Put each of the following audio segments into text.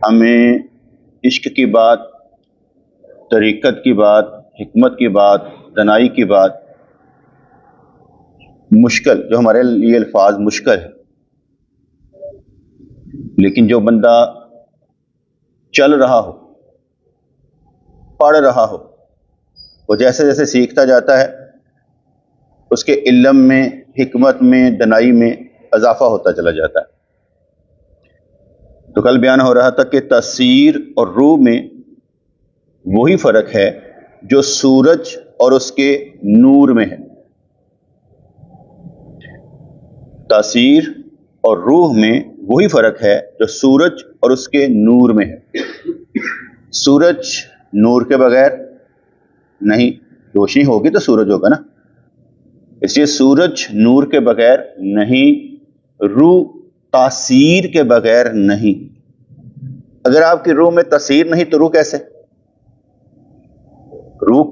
ہمیں عشق کی بات، طریقت کی بات، حکمت کی بات، دانائی کی بات مشکل، جو ہمارے لیے الفاظ مشکل ہے، لیکن جو بندہ چل رہا ہو، پڑھ رہا ہو، وہ جیسے جیسے سیکھتا جاتا ہے اس کے علم میں، حکمت میں، دانائی میں اضافہ ہوتا چلا جاتا ہے۔ تو کل بیان ہو رہا تھا کہ تاثیر اور روح میں وہی فرق ہے جو سورج اور اس کے نور میں ہے۔ تاثیر اور روح میں وہی فرق ہے جو سورج اور اس کے نور میں ہے۔ سورج نور کے بغیر نہیں، روشنی ہوگی تو سورج ہوگا نا، اس لیے سورج نور کے بغیر نہیں، روح تاثیر کے بغیر نہیں۔ اگر آپ کی روح میں تاثیر نہیں تو روح کیسے؟ روح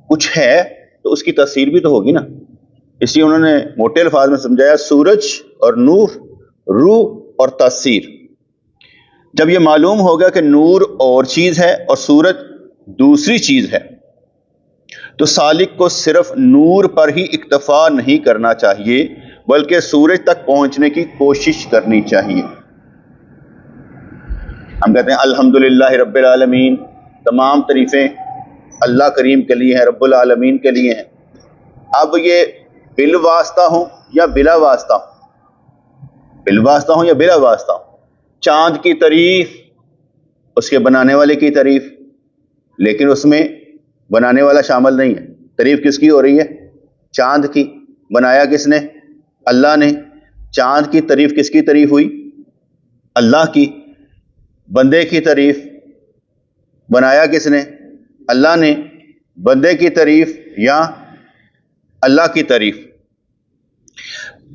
کچھ ہے تو اس کی تاثیر بھی تو ہوگی نا۔ اس لیے انہوں نے موٹے الفاظ میں سمجھایا سورج اور نور، روح اور تاثیر۔ جب یہ معلوم ہوگا کہ نور اور چیز ہے اور سورج دوسری چیز ہے تو سالک کو صرف نور پر ہی اکتفا نہیں کرنا چاہیے بلکہ سورج تک پہنچنے کی کوشش کرنی چاہیے۔ ہم کہتے ہیں الحمدللہ رب العالمین، تمام تعریفیں اللہ کریم کے لیے ہیں، رب العالمین کے لیے ہیں۔ اب یہ بالواسطہ ہوں یا بلا واسطہ ہوں، بالواسطہ ہوں یا بلا واسطہ ہوں، چاند کی تعریف، اس کے بنانے والے کی تعریف، لیکن اس میں بنانے والا شامل نہیں ہے۔ تعریف کس کی ہو رہی ہے؟ چاند کی۔ بنایا کس نے؟ اللہ نے۔ چاند کی تعریف کس کی تعریف ہوئی؟ اللہ کی۔ بندے کی تعریف بنایا کس نے؟ اللہ نے۔ بندے کی تعریف یا اللہ کی تعریف۔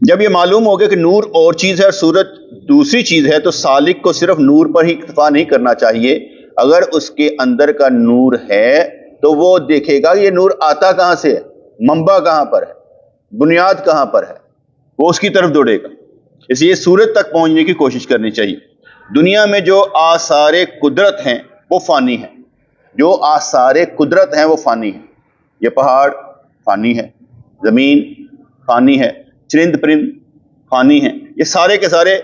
جب یہ معلوم ہو گیا کہ نور اور چیز ہے اور سورج دوسری چیز ہے تو سالک کو صرف نور پر ہی اکتفا نہیں کرنا چاہیے۔ اگر اس کے اندر کا نور ہے تو وہ دیکھے گا یہ نور آتا کہاں سے ہے، منبع کہاں پر ہے، بنیاد کہاں پر ہے، وہ اس کی طرف دوڑے گا۔ اس لیے سورج تک پہنچنے کی کوشش کرنی چاہیے۔ دنیا میں جو آثار قدرت ہیں وہ فانی ہیں، جو آثار قدرت ہیں وہ فانی ہیں۔ یہ پہاڑ فانی ہے، زمین فانی ہے، چرند پرند فانی ہیں، یہ سارے کے سارے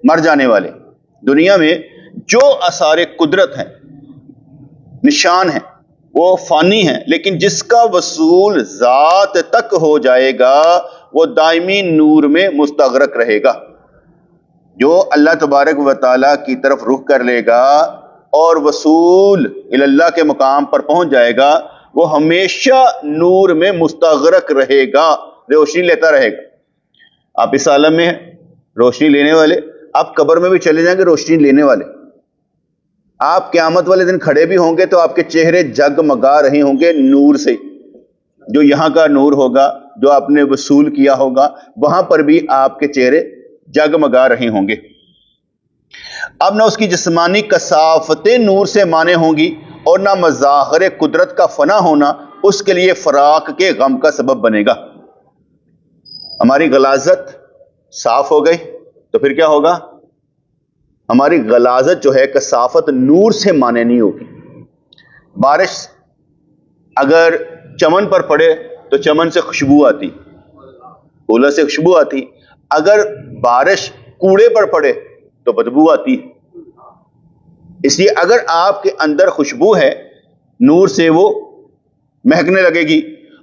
مر جانے والے۔ دنیا میں جو آثار قدرت ہیں، نشان ہیں، وہ فانی ہیں، لیکن جس کا وصول ذات تک ہو جائے گا وہ دائمی نور میں مستغرق رہے گا۔ جو اللہ تبارک و تعالیٰ کی طرف رخ کر لے گا اور وصول اللہ کے مقام پر پہنچ جائے گا وہ ہمیشہ نور میں مستغرق رہے گا، روشنی لیتا رہے گا۔ آپ اس عالم میں روشنی لینے والے، آپ قبر میں بھی چلے جائیں گے روشنی لینے والے۔ آپ قیامت والے دن کھڑے بھی ہوں گے تو آپ کے چہرے جگمگا رہے ہوں گے نور سے، جو یہاں کا نور ہوگا، جو آپ نے وصول کیا ہوگا، وہاں پر بھی آپ کے چہرے جگمگا رہے ہوں گے۔ اب نہ اس کی جسمانی کثافتیں نور سے مانے ہوں گی اور نہ مظاہر قدرت کا فنا ہونا اس کے لیے فراق کے غم کا سبب بنے گا۔ ہماری غلاظت صاف ہو گئی تو پھر کیا ہوگا؟ ہماری غلاظت جو ہے کثافت نور سے مانے نہیں ہوگی۔ بارش اگر چمن پر پڑے تو چمن سے خوشبو آتی، پھولوں سے خوشبو آتی۔ اگر بارش کوڑے پر پڑے تو بدبو آتی ہے۔ اس لیے اگر آپ کے اندر خوشبو ہے نور سے وہ مہکنے لگے گی،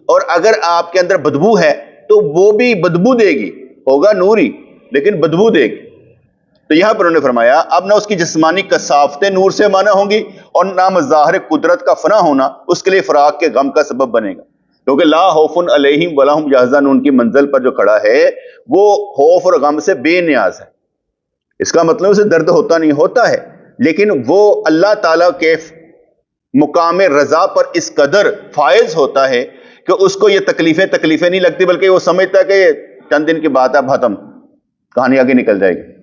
اور اگر آپ کے اندر بدبو ہے تو وہ بھی بدبو دے گی، ہوگا نور ہی لیکن بدبو دے گی۔ تو یہاں پر انہوں نے فرمایا اب نہ اس کی جسمانی کثافتیں نور سے مانا ہوں گی اور نہ مظاہر قدرت کا فنا ہونا اس کے لیے فراق کے غم کا سبب بنے گا، کیونکہ لا خوف علیہم ولا هم یحزنون کی منزل پر جو کھڑا ہے وہ خوف اور غم سے بے نیاز ہے۔ اس کا مطلب اسے درد ہوتا نہیں، ہوتا ہے، لیکن وہ اللہ تعالیٰ کے مقام رضا پر اس قدر فائز ہوتا ہے کہ اس کو یہ تکلیفیں نہیں لگتی، بلکہ وہ سمجھتا ہے کہ یہ چند دن کی بات ہے، ختم، کہانی آگے نکل جائے گی۔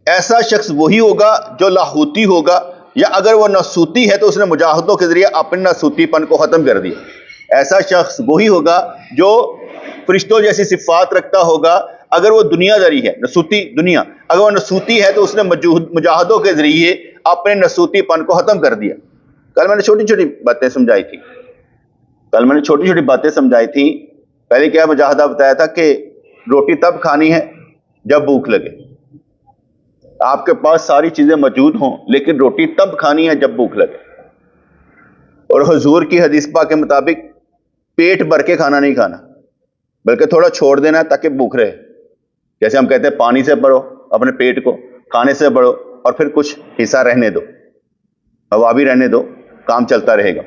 ایسا شخص وہی ہوگا جو لاہوتی ہوگا، یا اگر وہ ناسوتی ہے تو اس نے مجاہدوں کے ذریعے اپنے ناسوتی پن کو ختم کر دیا۔ ایسا شخص وہی ہوگا جو فرشتوں جیسی صفات رکھتا ہوگا، اگر وہ دنیا داری ہے، نسوتی دنیا، اگر وہ نسوتی ہے تو اس نے مجاہدوں کے ذریعے اپنے نسوتی پن کو ختم کر دیا۔ کل میں نے چھوٹی چھوٹی باتیں سمجھائی تھی۔ پہلے کیا مجاہدہ بتایا تھا کہ روٹی تب کھانی ہے جب بھوک لگے، آپ کے پاس ساری چیزیں موجود ہوں لیکن روٹی تب کھانی ہے جب بھوک لگے۔ اور حضور کی حدیث پاک کے مطابق پیٹ بھر کے کھانا نہیں کھانا، بلکہ تھوڑا چھوڑ دینا ہے تاکہ بھوک رہے۔ جیسے ہم کہتے ہیں پانی سے بھرو اپنے پیٹ کو، کھانے سے بھرو اور پھر کچھ حصہ رہنے دو، ہوا بھی رہنے دو، کام چلتا رہے گا۔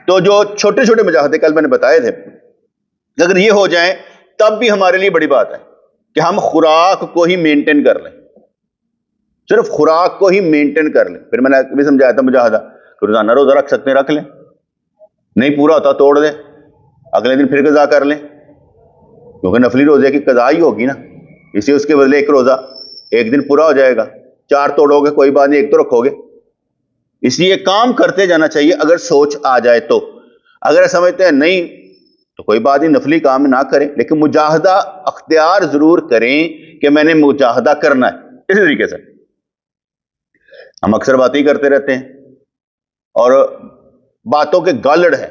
تو جو چھوٹے چھوٹے مجاہدے کل میں نے بتائے تھے، اگر یہ ہو جائیں تب بھی ہمارے لیے بڑی بات ہے کہ ہم خوراک کو ہی مینٹین کر لیں، صرف خوراک کو ہی مینٹین کر لیں۔ پھر میں نے بھی سمجھایا تھا مجاہدہ کہ روزانہ روزہ رکھ سکتے ہیں، رکھ لیں، نہیں پورا ہوتا توڑ دیں، اگلے دن پھر قضا کر لیں، کیونکہ نفلی روزے کی قضا ہی ہوگی نا، اسی اس کے بدلے ایک روزہ ایک دن پورا ہو جائے گا، 4 توڑو گے کوئی بات نہیں، ایک تو رکھو گے۔ اس لیے کام کرتے جانا چاہیے اگر سوچ آ جائے تو۔ اگر سمجھتے ہیں نہیں تو کوئی بات نہیں، نفلی کام نہ کریں، لیکن مجاہدہ اختیار ضرور کریں کہ میں نے مجاہدہ کرنا ہے۔ اسی طریقے سے ہم اکثر باتیں کرتے رہتے ہیں اور باتوں کے گالڑ ہیں،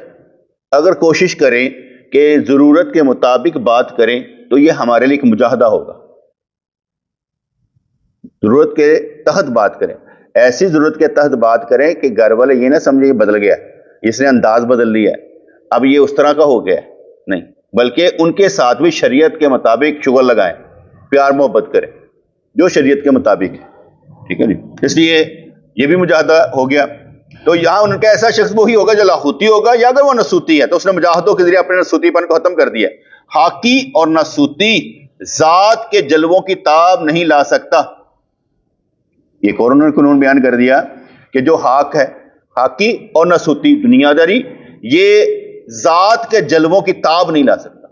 اگر کوشش کریں کہ ضرورت کے مطابق بات کریں تو یہ ہمارے لیے ایک مجاہدہ ہوگا۔ ضرورت کے تحت بات کریں، ایسی ضرورت کے تحت بات کریں کہ گھر والے یہ نہ سمجھے کہ بدل گیا، اس نے انداز بدل لیا ہے، اب یہ اس طرح کا ہو گیا ہے، نہیں، بلکہ ان کے ساتھ بھی شریعت کے مطابق شغل لگائیں، پیار محبت کریں جو شریعت کے مطابق ہے، ٹھیک ہے جی۔ اس لیے یہ بھی مجاہدہ ہو گیا۔ تو یہاں ان کا ایسا شخص وہی ہوگا جو لاہوتی ہوگا، یا اگر وہ نسوتی ہے تو اس نے مجاہدوں کے ذریعے اپنے نسوتی پن کو ختم کر دیا۔ حاکی اور نسوتی ذات کے جلووں کی تاب نہیں لا سکتا۔ ایک اور انہوں نے قانون بیان کر دیا کہ جو حاکی اور نسوتی دنیا داری، یہ ذات کے جلووں کی تاب نہیں لا سکتا۔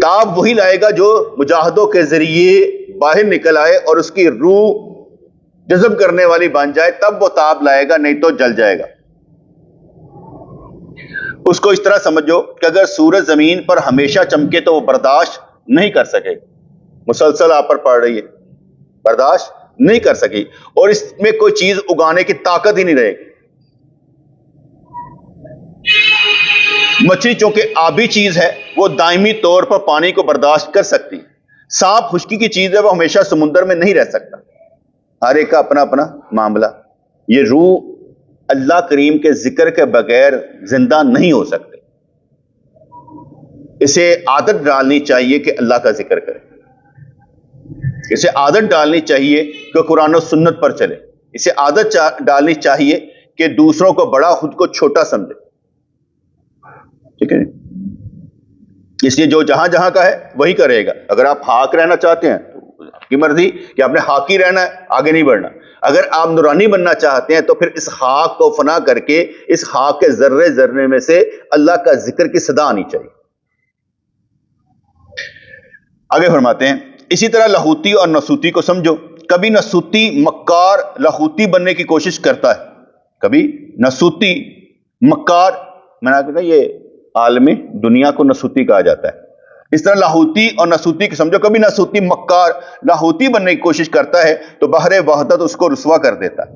تاب وہی لائے گا جو مجاہدوں کے ذریعے باہر نکل آئے اور اس کی روح جذب کرنے والی بن جائے، تب وہ تاب لائے گا، نہیں تو جل جائے گا۔ اس کو اس طرح سمجھو کہ اگر سورج زمین پر ہمیشہ چمکے تو وہ برداشت نہیں کر سکے، مسلسل آپ پر پڑ رہی ہے، برداشت نہیں کر سکی، اور اس میں کوئی چیز اگانے کی طاقت ہی نہیں رہے گی۔ مچھلی چونکہ آبی چیز ہے، وہ دائمی طور پر پانی کو برداشت کر سکتی ہے۔ سانپ خشکی کی چیز ہے، وہ ہمیشہ سمندر میں نہیں رہ سکتا۔ ہر ایک کا اپنا اپنا معاملہ۔ یہ روح اللہ کریم کے ذکر کے بغیر زندہ نہیں ہو سکتے، اسے عادت ڈالنی چاہیے کہ اللہ کا ذکر کرے، اسے عادت ڈالنی چاہیے کہ قرآن و سنت پر چلے، اسے عادت ڈالنی چاہیے کہ دوسروں کو بڑا خود کو چھوٹا سمجھے، ٹھیک ہے۔ اس لیے جو جہاں جہاں کا ہے وہی کرے گا۔ اگر آپ حاک رہنا چاہتے ہیں تو آپ کی مرضی کہ آپ نے حاکی رہنا ہے، آگے نہیں بڑھنا۔ اگر آپ نورانی بننا چاہتے ہیں تو پھر اس حاک کو فنا کر کے اس حاک کے ذرے ذرے میں سے اللہ کا ذکر کی صدا آنی چاہیے۔ آگے فرماتے ہیں اسی طرح لاہوتی اور نسوتی کو سمجھو۔ کبھی نسوتی مکار لاہوتی بننے کی کوشش کرتا ہے، کبھی نسوتی مکار، میں نے آپ کو کہا یہ عالمی دنیا کو نسوتی کہا جاتا ہے۔ اس طرح لاہوتی اور نسوتی کو سمجھو، کبھی نسوتی مکار لاہوتی بننے کی کوشش کرتا ہے تو بحر وحدت اس کو رسوا کر دیتا ہے۔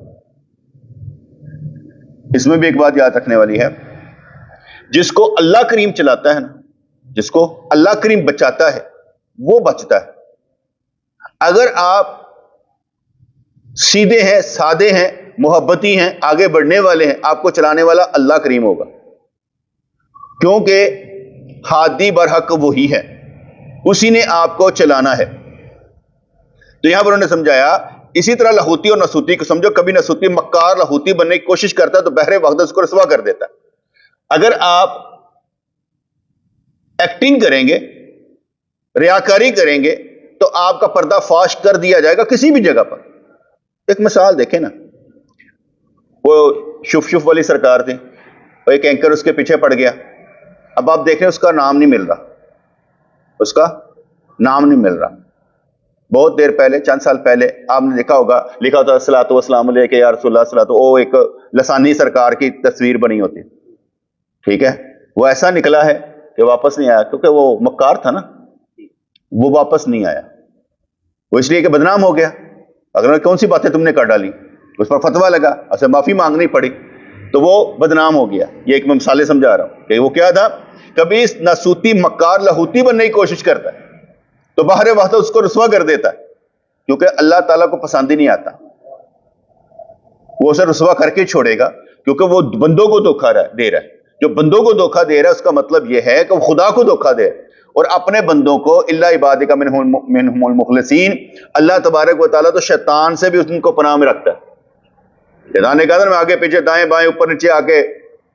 اس میں بھی ایک بات یاد رکھنے والی ہے، جس کو اللہ کریم چلاتا ہے نا، جس کو اللہ کریم بچاتا ہے وہ بچتا ہے۔ اگر آپ سیدھے ہیں، سادے ہیں، محبتی ہیں، آگے بڑھنے والے ہیں، آپ کو چلانے والا اللہ کریم ہوگا، کیونکہ ہادی برحق وہی ہے، اسی نے آپ کو چلانا ہے۔ تو یہاں پر انہوں نے سمجھایا اسی طرح لاہوتی اور نسوتی کو سمجھو، کبھی نسوتی مکار لاہوتی بننے کی کوشش کرتا ہے تو بحر وحدت اس کو رسوا کر دیتا ہے۔ اگر آپ ایکٹنگ کریں گے، ریاکاری کریں گے تو آپ کا پردہ فاش کر دیا جائے گا کسی بھی جگہ پر۔ ایک مثال دیکھیں نا، وہ شف والی سرکار تھی، اور ایک اینکر اس کے پیچھے پڑ گیا، اب آپ دیکھ رہے ہیں اس کا نام نہیں مل رہا، اس کا نام نہیں مل رہا۔ بہت دیر پہلے، چند سال پہلے آپ نے دیکھا ہوگا، لکھا ہوتا الصلاۃ والسلام علیک یا رسول اللہ صلی اللہ علیہ وسلم، وہ ایک لسانی سرکار کی تصویر بنی ہوتی، ٹھیک ہے۔ وہ ایسا نکلا ہے کہ واپس نہیں آیا، کیونکہ وہ مکار تھا نا، وہ واپس نہیں آیا، وہ اس لیے کہ بدنام ہو گیا. اگر کون سی باتیں تم نے کر ڈالی، اس پر فتویٰ لگا، اسے معافی مانگنی پڑی، تو وہ بدنام ہو گیا. یہ ایک میں مثالیں سمجھا رہا ہوں کہ وہ کیا تھا، کبھی اس ناسوتی مکار لاہوتی بننے کی کوشش کرتا ہے تو باہر وقت اس کو رسوا کر دیتا ہے، کیونکہ اللہ تعالیٰ کو پسند ہی نہیں آتا. وہ اسے رسوا کر کے چھوڑے گا، کیونکہ وہ بندوں کو دھوکہ دے رہا ہے. جو بندوں کو دھوکہ دے رہا ہے اس کا مطلب یہ ہے کہ وہ خدا کو دھوکہ دے رہا ہے. اور اپنے بندوں کو الا عبادک منہم المخلصین، اللہ تبارک و تعالیٰ تو شیطان سے بھی ان کو پناہ میں رکھتا ہے. شیطان نے کہا میں آگے پیچھے دائیں بائیں اوپر نیچے آ کے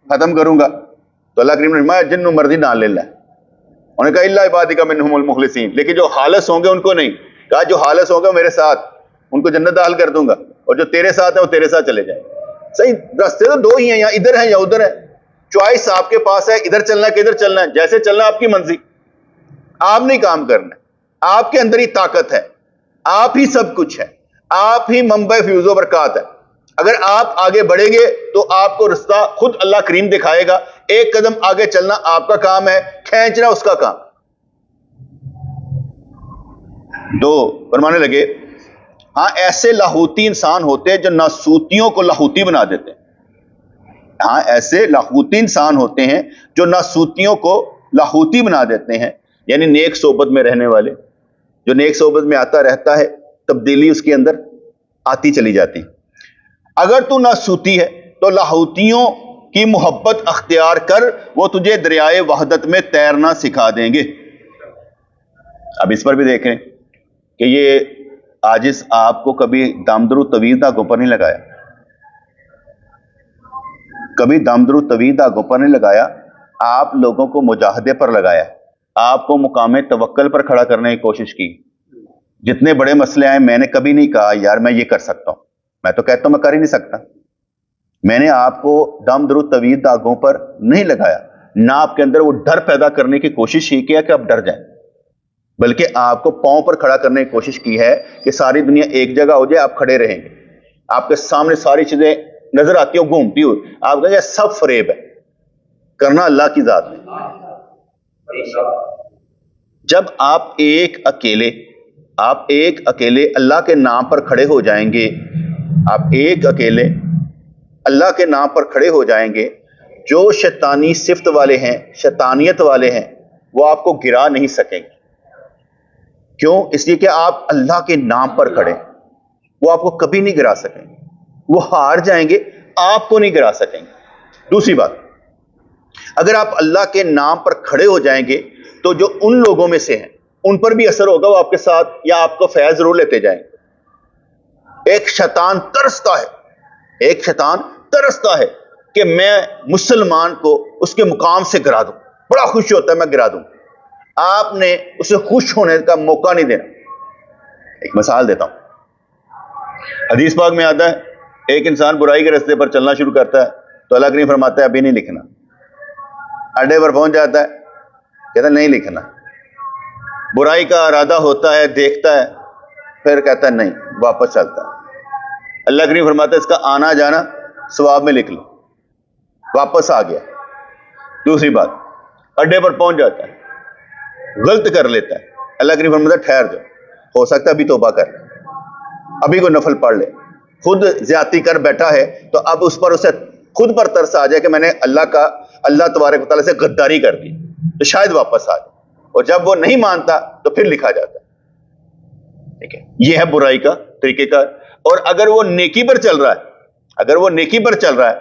ختم کروں گا، تو اللہ کریم نے فرمایا جن مرضی نہ لے لے. انہوں نے کہا الا عبادک منہم المخلصین، لیکن جو خالص ہوں گے ان کو نہیں. کہا جو خالص ہوں گے میرے ساتھ، ان کو جنت داخل کر دوں گا، اور جو تیرے ساتھ ہیں وہ تیرے ساتھ چلے جائیں. صحیح، راستے تو دو ہی ہیں، یا ادھر ہے یا ادھر ہے. چوائس آپ کے پاس ہے، ادھر چلنا ہے کہ ادھر چلنا ہے. جیسے چلنا آپ کی مرضی، آپ نہیں کام کرنا. آپ کے اندر ہی طاقت ہے، آپ ہی سب کچھ ہے، آپ ہی منبع فیوز و برکات ہے. اگر آپ آگے بڑھیں گے تو آپ کو رستہ خود اللہ کریم دکھائے گا. ایک قدم آگے چلنا آپ کا کام ہے، کھینچنا اس کا کام. دو فرمانے لگے ہاں ایسے لاہوتی انسان ہوتے ہیں جو ناسوتیوں کو لاہوتی بنا دیتے ہیں. ہاں ایسے لاہوتی انسان ہوتے ہیں جو ناسوتیوں کو لاہوتی بنا دیتے ہیں، یعنی نیک صحبت میں رہنے والے. جو نیک صحبت میں آتا رہتا ہے تبدیلی اس کے اندر آتی چلی جاتی. اگر تو ناسوتی ہے تو لاہوتیوں کی محبت اختیار کر، وہ تجھے دریائے وحدت میں تیرنا سکھا دیں گے. اب اس پر بھی دیکھیں کہ یہ عاجز آپ کو کبھی دامدرو طویل دھاگوں پر نہیں لگایا، کبھی دامدرو طویل دھاگوں پر نہیں لگایا. آپ لوگوں کو مجاہدے پر لگایا، آپ کو مقام توکل پر کھڑا کرنے کی کوشش کی. جتنے بڑے مسئلے آئے میں نے کبھی نہیں کہا یار میں یہ کر سکتا ہوں، میں تو کہتا ہوں میں کر ہی نہیں سکتا. میں نے آپ کو دامدرو طویل دھاگوں پر نہیں لگایا، نہ آپ کے اندر وہ ڈر پیدا کرنے کی کوشش ہی کیا کہ آپ ڈر جائیں، بلکہ آپ کو پاؤں پر کھڑا کرنے کی کوشش کی ہے کہ ساری دنیا ایک جگہ ہو جائے، آپ کھڑے رہیں گے، آپ کے سامنے ساری چیزیں نظر آتی ہو گھومتی ہو، آپ کہیں گے سب فریب ہے، کرنا اللہ کی ذات ہے. جب آپ ایک اکیلے اللہ کے نام پر کھڑے ہو جائیں گے، آپ ایک اکیلے اللہ کے نام پر کھڑے ہو جائیں گے، جو شیطانی صفت والے ہیں، شیطانیت والے ہیں، وہ آپ کو گرا نہیں سکیں گے. کیوں؟ اس لیے کہ آپ اللہ کے نام پر کھڑے، وہ آپ کو کبھی نہیں گرا سکیں گے. وہ ہار جائیں گے، آپ کو نہیں گرا سکیں گے. دوسری بات، اگر آپ اللہ کے نام پر کھڑے ہو جائیں گے تو جو ان لوگوں میں سے ہیں ان پر بھی اثر ہوگا، وہ آپ کے ساتھ یا آپ کو فیض ضرور لیتے جائیں گے. ایک شیطان ترستا ہے کہ میں مسلمان کو اس کے مقام سے گرا دوں، بڑا خوش ہوتا ہے میں گرا دوں. آپ نے اسے خوش ہونے کا موقع نہیں دینا. ایک مثال دیتا ہوں، حدیث پاک میں آتا ہے ایک انسان برائی کے راستے پر چلنا شروع کرتا ہے تو اللہ کریم فرماتا ہے ابھی نہیں لکھنا. اڈے پر پہنچ جاتا ہے، کہتا ہے نہیں لکھنا. برائی کا ارادہ ہوتا ہے، دیکھتا ہے، پھر کہتا ہے نہیں، واپس چلتا ہے. اللہ کریم فرماتا ہے اس کا آنا جانا ثواب میں لکھ لو. واپس آ گیا. دوسری بات، اڈے پر پہنچ جاتا ہے، غلط کر لیتا ہے، اللہ کریم فرماتا ہے ٹھہر جاؤ، ہو سکتا ہے ابھی توبہ کر لے، ابھی کوئی نفل پڑھ لے. خود زیادتی کر بیٹھا ہے تو اب اس پر اسے خود پر ترس آ جائے کہ میں نے اللہ تبارک و تعالیٰ سے غداری کر دی، تو شاید واپس آ جائے. اور جب وہ نہیں مانتا تو پھر لکھا جاتا ہے. ٹھیک ہے، یہ ہے برائی کا طریقہ کار. اور اگر وہ نیکی پر چل رہا ہے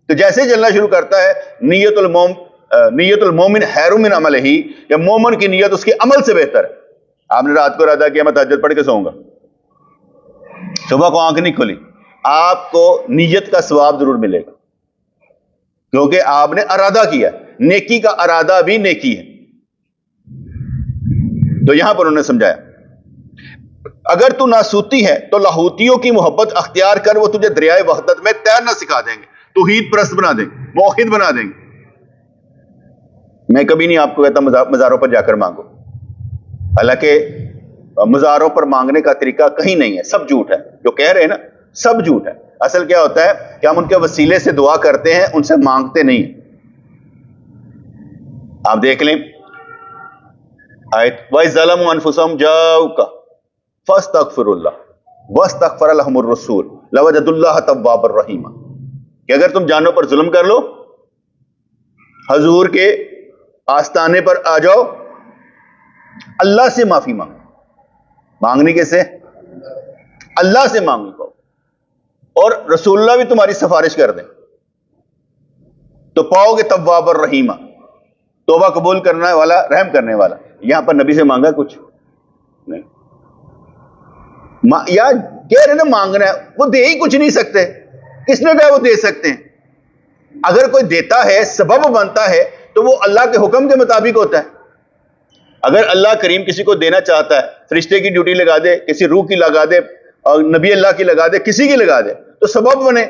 تو جیسے چلنا شروع کرتا ہے، نیت المومن خیر من عملہ، یا مومن کی نیت اس کے عمل سے بہتر ہے. آپ نے رات کو ارادہ کیا میں تہجد پڑھ کے سوؤں گا، صبح کو آنکھ نہیں کھلی، آپ کو نیت کا ثواب ضرور ملے گا، کیونکہ آپ نے ارادہ کیا. نیکی کا ارادہ بھی نیکی ہے. تو یہاں پر انہوں نے سمجھایا اگر تو ناسوتی ہے تو لاہوتیوں کی محبت اختیار کر، وہ تجھے دریائے وحدت میں تیرنا سکھا دیں گے، توحید پرست بنا دیں گے، موحد بنا دیں گے. میں کبھی نہیں آپ کو کہتا مزاروں پر جا کر مانگو، حالانکہ مزاروں پر مانگنے کا طریقہ کہیں نہیں ہے، سب جھوٹ ہے. جو کہہ رہے ہیں نا سب جھوٹ ہے. اصل کیا ہوتا ہے کہ ہم ان کے وسیلے سے دعا کرتے ہیں، ان سے مانگتے نہیں. آپ دیکھ لیں آیت وَإِذْ ظَلَمُوا أَنفُسَهُمْ جَاءُوكَ فَاسْتَغْفِرُوا اللَّهَ وَاسْتَغْفَرَ لَهُمُ الرَّسُولُ لَوَجَدُوا اللَّهَ تَوَّابًا رَحِيمًا کہ اگر تم جانوں پر ظلم کر لو، حضور کے آستانے پر آ جاؤ، اللہ سے معافی مانگنی کیسے؟ اللہ سے مانگنی کو، اور رسول اللہ بھی تمہاری سفارش کر دیں تو پاؤ گے تواب الرحیمہ، توبہ قبول کرنے والا، رحم کرنے والا۔ یہاں پر نبی سے مانگا کچھ نہیں، یا کہہ رہے نا مانگنا ہے، وہ دے ہی کچھ نہیں سکتے، کس نے کہا وہ دے سکتے ہیں؟ اگر کوئی دیتا ہے، سبب بنتا ہے، تو وہ اللہ کے حکم کے مطابق ہوتا ہے۔ اگر اللہ کریم کسی کو دینا چاہتا ہے، فرشتے کی ڈیوٹی لگا دے، کسی روح کی لگا دے، اور نبی اللہ کی لگا دے، کسی کی لگا دے، تو سبب بنے۔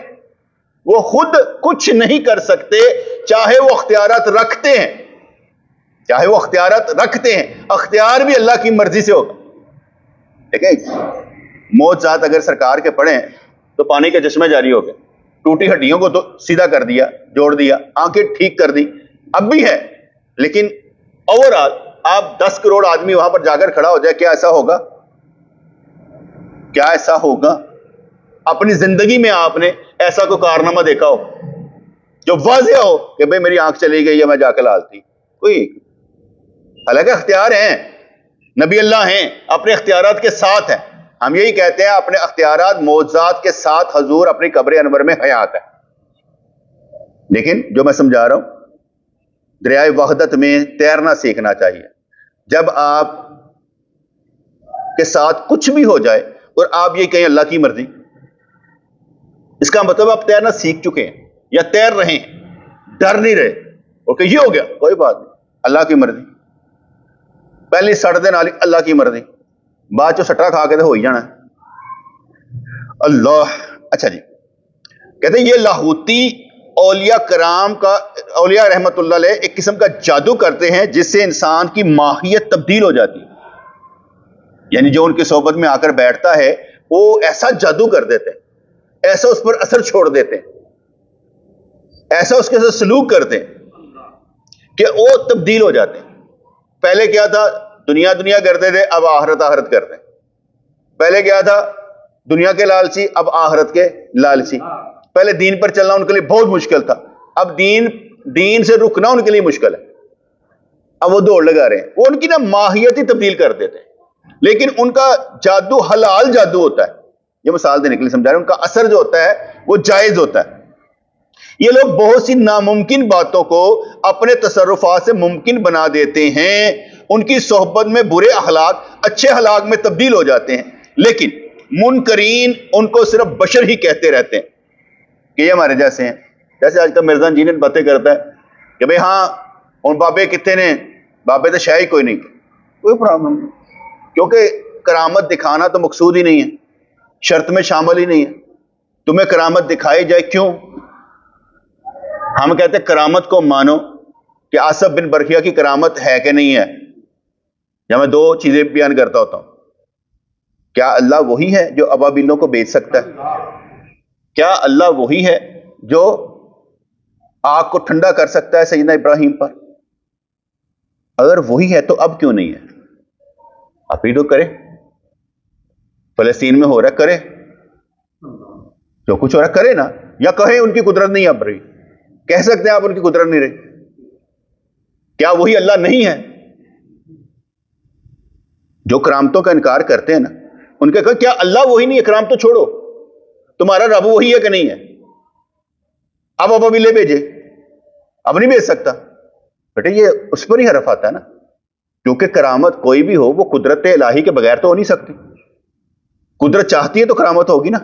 وہ خود کچھ نہیں کر سکتے، چاہے وہ اختیارات رکھتے ہیں، چاہے وہ اختیارات رکھتے ہیں، اختیار بھی اللہ کی مرضی سے ہوگا۔ ٹھیک ہے، موت ذات اگر سرکار کے پڑھیں تو پانی کے چشمے جاری ہو گئے، ٹوٹی ہڈیوں کو تو سیدھا کر دیا، جوڑ دیا، آنکھیں ٹھیک کر دی، اب بھی ہے، لیکن اوورآل آپ 10 کروڑ آدمی وہاں پر جا کر کھڑا ہو جائے، کیا ایسا ہوگا؟ کیا ایسا ہوگا؟ اپنی زندگی میں آپ نے ایسا کوئی کارنامہ دیکھا ہو جو واضح ہو کہ بھئی میری آنکھ چلی گئی یا میں جا کے لال تھی؟ کوئی؟ حالانکہ اختیار ہیں، نبی اللہ ہیں، اپنے اختیارات کے ساتھ ہیں۔ ہم یہی کہتے ہیں اپنے اختیارات معجزات کے ساتھ حضور اپنی قبر انور میں حیات ہے۔ لیکن جو میں سمجھا رہا ہوں، دریائے وحدت میں تیرنا سیکھنا چاہیے۔ جب آپ کے ساتھ کچھ بھی ہو جائے اور آپ یہ کہیں اللہ کی مرضی، اس کا مطلب آپ تیرنا سیکھ چکے ہیں یا تیر رہے ہیں، ڈر نہیں رہے، اور کہ یہ ہو گیا کوئی بات نہیں، اللہ کی مرضی، پہلی سڑ دے نالی اللہ کی مرضی، بعد چو سٹا کھا کے تو ہو ہی جانا ہے۔ اللہ اچھا جی، کہتے ہیں یہ لاہوتی اولیاء کرام کا، اولیاء رحمت اللہ علیہ ایک قسم کا جادو کرتے ہیں جس سے انسان کی ماہیت تبدیل ہو جاتی ہے۔ یعنی جو ان کی صحبت میں آ کر بیٹھتا ہے وہ ایسا جادو کر دیتے ہیں، ایسا اس پر اثر چھوڑ دیتے ہیں، ایسا اس کے ساتھ سلوک کرتے ہیں کہ وہ تبدیل ہو جاتے ہیں۔ پہلے کیا تھا؟ دنیا دنیا کرتے تھے، اب آخرت آخرت کرتے ہیں۔ پہلے کیا تھا؟ دنیا کے لالچی، اب آخرت کے لالچی۔ پہلے دین پر چلنا ان کے لیے بہت مشکل تھا، اب دین سے رکنا ان کے لیے مشکل ہے، اب وہ دوڑ لگا رہے ہیں۔ وہ ان کی نا ماہیت ہی تبدیل کر دیتے ہیں، لیکن ان کا جادو حلال جادو ہوتا ہے۔ یہ مثال دینے کے لیے سمجھا رہے ہیں، ان کا اثر جو ہوتا ہے وہ جائز ہوتا ہے۔ یہ لوگ بہت سی ناممکن باتوں کو اپنے تصرفات سے ممکن بنا دیتے ہیں، ان کی صحبت میں برے اخلاق اچھے اخلاق میں تبدیل ہو جاتے ہیں، لیکن منکرین ان کو صرف بشر ہی کہتے رہتے ہیں کہ یہ ہمارے جیسے ہیں۔ جیسے آج کل مرزا انجینئر باتیں کرتا ہے کہ بھئی ہاں ان بابے کتنے نے، بابے تو شاید کوئی نہیں، کوئی پرابلم نہیں، کیونکہ کرامت دکھانا تو مقصود ہی نہیں ہے، شرط میں شامل ہی نہیں ہے۔ تمہیں کرامت دکھائی جائے کیوں؟ ہم کہتے ہیں کرامت کو مانو کہ آصف بن برخیہ کی کرامت ہے کہ نہیں ہے۔ یا میں 2 چیزیں بیان کرتا ہوتا ہوں، کیا اللہ وہی ہے جو ابابیلوں کو بیچ سکتا ہے؟ کیا اللہ وہی ہے جو آگ کو ٹھنڈا کر سکتا ہے سیدنا ابراہیم پر؟ اگر وہی ہے تو اب کیوں نہیں ہے؟ آپ ہی تو کرے، فلسطین میں ہو رہا ہے کرے، جو کچھ ہو رہا ہے کرے نا، یا کہیں ان کی قدرت نہیں اب رہی، کہہ سکتے ہیں آپ ان کی قدرت نہیں رہی؟ کیا وہی اللہ نہیں ہے؟ جو کرامتوں کا انکار کرتے ہیں نا، ان کا کیا اللہ وہی نہیں ہے؟ کرام تو چھوڑو، تمہارا رب وہی ہے کہ نہیں ہے؟ اب ابھی لے بھیجے، اب نہیں بھیج سکتا بیٹے، یہ اس پر ہی حرف آتا ہے نا، کیونکہ کرامت کوئی بھی ہو وہ قدرت الہی کے بغیر تو ہو نہیں سکتی۔ قدرت چاہتی ہے تو کرامت ہوگی نا،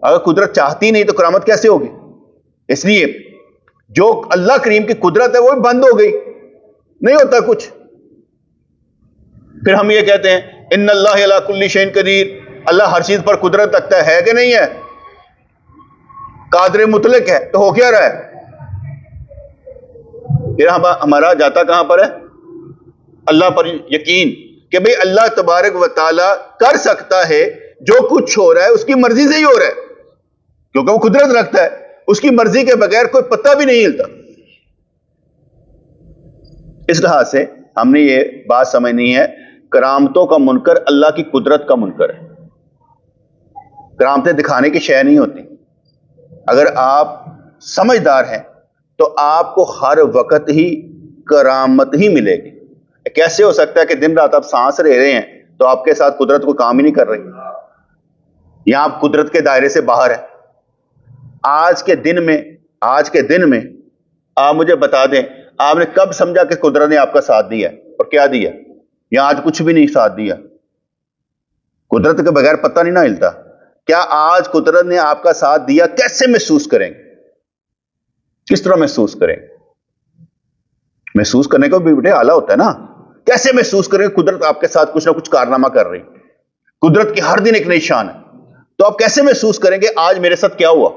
اگر قدرت چاہتی نہیں تو کرامت کیسے ہوگی؟ اس لیے جو اللہ کریم کی قدرت ہے وہ بند ہو گئی، نہیں ہوتا کچھ۔ پھر ہم یہ کہتے ہیں ان اللہ علی کل شیء قدیر، اللہ ہر چیز پر قدرت رکھتا ہے کہ نہیں ہے؟ قادر مطلق ہے، تو ہو کیا رہا ہے؟ پھر ہمارا جاتا کہاں پر ہے؟ اللہ پر یقین کہ بھئی اللہ تبارک و تعالی کر سکتا ہے، جو کچھ ہو رہا ہے اس کی مرضی سے ہی ہو رہا ہے، کیونکہ وہ قدرت رکھتا ہے، اس کی مرضی کے بغیر کوئی پتہ بھی نہیں ہلتا۔ اس لحاظ سے ہم نے یہ بات سمجھنی ہے، کرامتوں کا منکر اللہ کی قدرت کا منکر ہے. کرامتیں دکھانے کی شے نہیں ہوتی. اگر آپ سمجھدار ہیں تو آپ کو ہر وقت ہی کرامت ہی ملے گی. کیسے ہو سکتا ہے کہ دن رات آپ سانس لے رہے ہیں تو آپ کے ساتھ قدرت کو کام ہی نہیں کر رہی؟ یہاں آپ قدرت کے دائرے سے باہر ہیں. آج کے دن میں آپ مجھے بتا دیں، آپ نے کب سمجھا کہ قدرت نے آپ کا ساتھ دیا ہے اور کیا دیا؟ یا آج کچھ بھی نہیں ساتھ دیا. قدرت کے بغیر پتہ نہیں نہ ہلتا. کیا آج قدرت نے آپ کا ساتھ دیا؟ کیسے محسوس کریں گے؟ کس طرح محسوس کریں گے؟ محسوس کرنے کا بھی بڑے آلہ ہوتا ہے نا. کیسے محسوس کریں گے قدرت آپ کے ساتھ کچھ نہ کچھ کارنامہ کر رہی؟ قدرت کی ہر دن ایک نئی شان ہے. تو آپ کیسے محسوس کریں گے آج میرے ساتھ کیا ہوا؟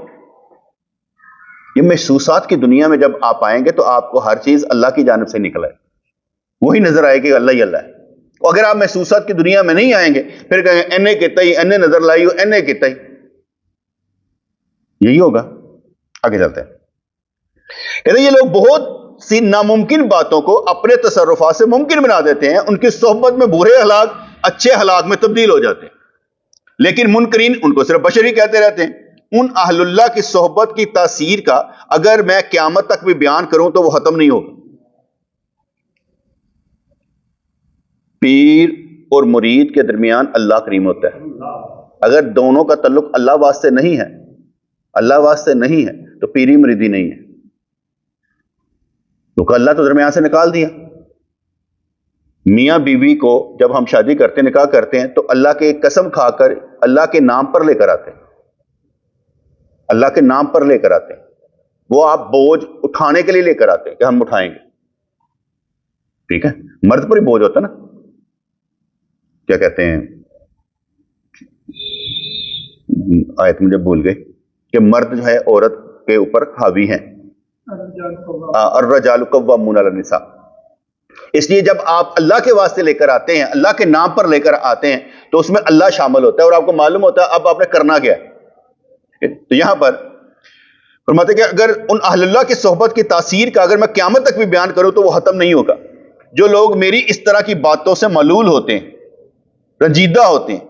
یہ محسوسات کی دنیا میں جب آپ آئیں گے تو آپ کو ہر چیز اللہ کی جانب سے نکل آئے، وہی نظر آئے کہ اللہ ہی اللہ ہے. اور اگر آپ محسوسات کی دنیا میں نہیں آئیں گے پھر کہیں گے اینے کہتا ہی، اینے نظر لائی ہو، اینے کہتا ہی. یہی ہوگا. آگے چلتے ہیں. کہتے ہیں یہ لوگ بہت سی ناممکن باتوں کو اپنے تصرفات سے ممکن بنا دیتے ہیں. ان کی صحبت میں برے اخلاق اچھے اخلاق میں تبدیل ہو جاتے ہیں. لیکن منکرین ان کو صرف بشر ہی کہتے رہتے ہیں. ان اہل اللہ کی صحبت کی تاثیر کا اگر میں قیامت تک بھی بیان کروں تو وہ ختم نہیں ہوگا. پیر اور مرید کے درمیان اللہ کریم ہوتا ہے. اگر دونوں کا تعلق اللہ واسطے نہیں ہے تو پیری مریدی نہیں ہے. کیونکہ اللہ تو درمیان سے نکال دیا. میاں بیوی کو جب ہم شادی کرتے ہیں، نکاح کرتے ہیں، تو اللہ کے قسم کھا کر اللہ کے نام پر لے کر آتے ہیں. اللہ کے نام پر لے کر آتے ہیں. وہ آپ بوجھ اٹھانے کے لیے لے کر آتے ہیں کہ ہم اٹھائیں گے. ٹھیک ہے، مرد پر ہی بوجھ ہوتا ہے نا. کیا کہتے ہیں، آیت مجھے بھول گئی کہ مرد جو ہے عورت کے اوپر حاوی ہیں. الرجال قوامون علی النساء. اس لیے جب آپ اللہ کے واسطے لے کر آتے ہیں، اللہ کے نام پر لے کر آتے ہیں تو اس میں اللہ شامل ہوتا ہے اور آپ کو معلوم ہوتا ہے اب آپ نے کرنا کیا ہے. تو یہاں پر فرماتے ہیں کہ اگر ان اہل اللہ کی صحبت کی تاثیر کا اگر میں قیامت تک بھی بیان کروں تو وہ ختم نہیں ہوگا. جو لوگ میری اس طرح کی باتوں سے ملول ہوتے ہیں، رنجیدہ ہوتے ہیں،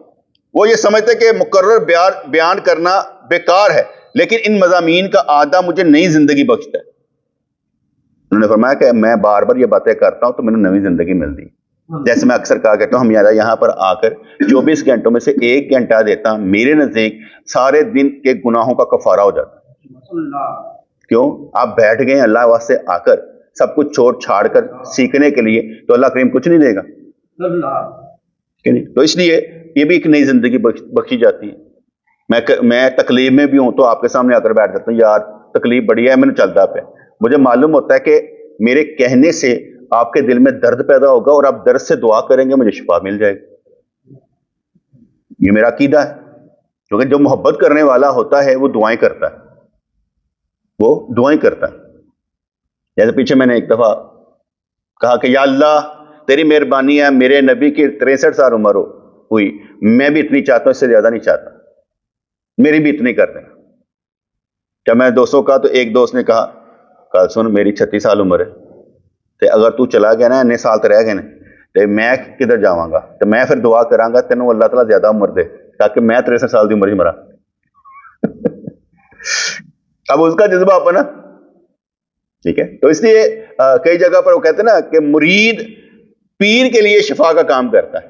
وہ یہ سمجھتے ہیں کہ مقرر بیان کرنا بیکار ہے، لیکن ان مضامین کا عادہ مجھے نئی زندگی بخشتا ہے. انہوں نے فرمایا کہ میں بار بار یہ باتیں کرتا ہوں تو میں نے نئی زندگی ملتی. جیسے میں اکثر کہا کرتا ہوں، ہم یہاں پر آ کر 24 گھنٹوں میں سے 1 گھنٹہ دیتا ہوں، میرے نزدیک سارے دن کے گناہوں کا کفارہ ہو جاتا ہے. کیوں؟ آپ بیٹھ گئے اللہ واسطے آ کر سب کچھ چھوڑ چھاڑ کر سیکھنے کے لیے، تو اللہ کریم کچھ نہیں دے گا. تو اس لیے یہ بھی ایک نئی زندگی بخشی جاتی ہے. میں تکلیف میں بھی ہوں تو آپ کے سامنے آ کر بیٹھ جاتا ہوں، یار تکلیف بڑی ہے، میں نے چلتا پہ. مجھے معلوم ہوتا ہے کہ میرے کہنے سے آپ کے دل میں درد پیدا ہوگا اور آپ درد سے دعا کریں گے، مجھے شفا مل جائے گی. یہ میرا عقیدہ ہے. کیونکہ جو محبت کرنے والا ہوتا ہے وہ دعائیں کرتا ہے. جیسے پیچھے میں نے ایک دفعہ کہا کہ یا اللہ تیری مہربانی ہے، میرے نبی کی 63 سال عمر ہوئی، میں بھی اتنی چاہتا ہوں، اس سے زیادہ نہیں چاہتا، میری بھی اتنی کر دیں. جب میں دوستوں کا تو ایک دوست نے کہا سن میری 36 سال عمر ہے، تو اگر تو چلا گیا نا اتنے سال تو رہ گئے نا، تو میں کدھر جاواں گا؟ تو میں پھر دعا کراں گا تینوں اللہ تعالیٰ زیادہ عمر دے تاکہ میں 63 سال کی عمر ہی مرا. اب اس کا جذبہ اپنا. ٹھیک ہے، تو اس لیے کئی جگہ پر وہ کہتے ہیں نا کہ مرید پیر کے لیے شفا کا کام کرتا ہے.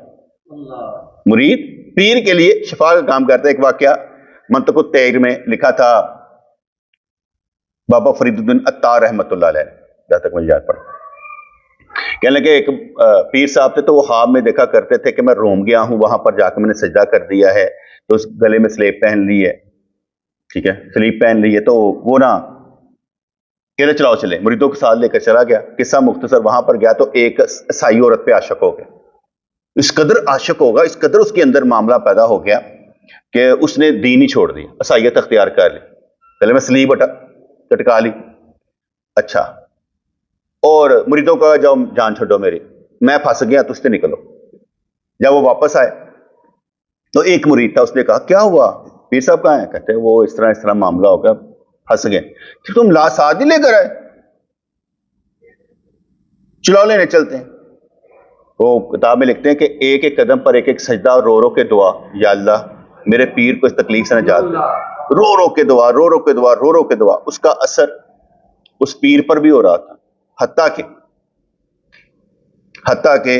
مرید پیر کے لیے شفا کا کام کرتا ہے. ایک واقعہ منطق التیر میں لکھا تھا بابا فرید الدین عطار رحمۃ اللہ علیہ، جہاں تک مجھے یاد پڑا. کہنے لگے ایک پیر صاحب تھے تو وہ خواب میں دیکھا کرتے تھے کہ میں روم گیا ہوں، وہاں پر جا کے میں نے سجدہ کر دیا ہے، تو اس گلے میں سلیب پہن لی ہے. ٹھیک ہے، سلیب پہن لی ہے، تو وہ نا کہتے چلاؤ چلے، مریدوں کے ساتھ لے کر چلا گیا. قصہ مختصر، وہاں پر گیا تو ایک عیسائی عورت پہ عاشق ہو گیا. اس قدر عاشق ہوگا، اس قدر اس کے اندر معاملہ پیدا ہو گیا کہ اس نے دین ہی چھوڑ دیا، عیسائیت اختیار کر لی. پہلے میں سلیب چٹکا لی. اچھا، اور مریدوں کا جاؤ جان چھوڑو میری، میں پھنس گیا تو اس سے نکلو. جب وہ واپس آئے تو ایک مرید تھا، اس نے کہا کیا ہوا پیر صاحب کہاں ہیں؟ کہتے ہیں وہ اس طرح معاملہ ہو گیا، پھنس گئے. کہ تم ساتھ ہی لے کر آئے، چلاؤ لینے چلتے ہیں. وہ کتاب میں لکھتے ہیں کہ ایک ایک قدم پر ایک ایک سجدہ اور رو رو کے دعا، یا اللہ میرے پیر کو اس تکلیف سے نجات دے، رو رو کے دعا، رو رو کے دعا، رو رو کے دعا. اس کا اثر اس پیر پر بھی ہو رہا تھا، حتیٰ کہ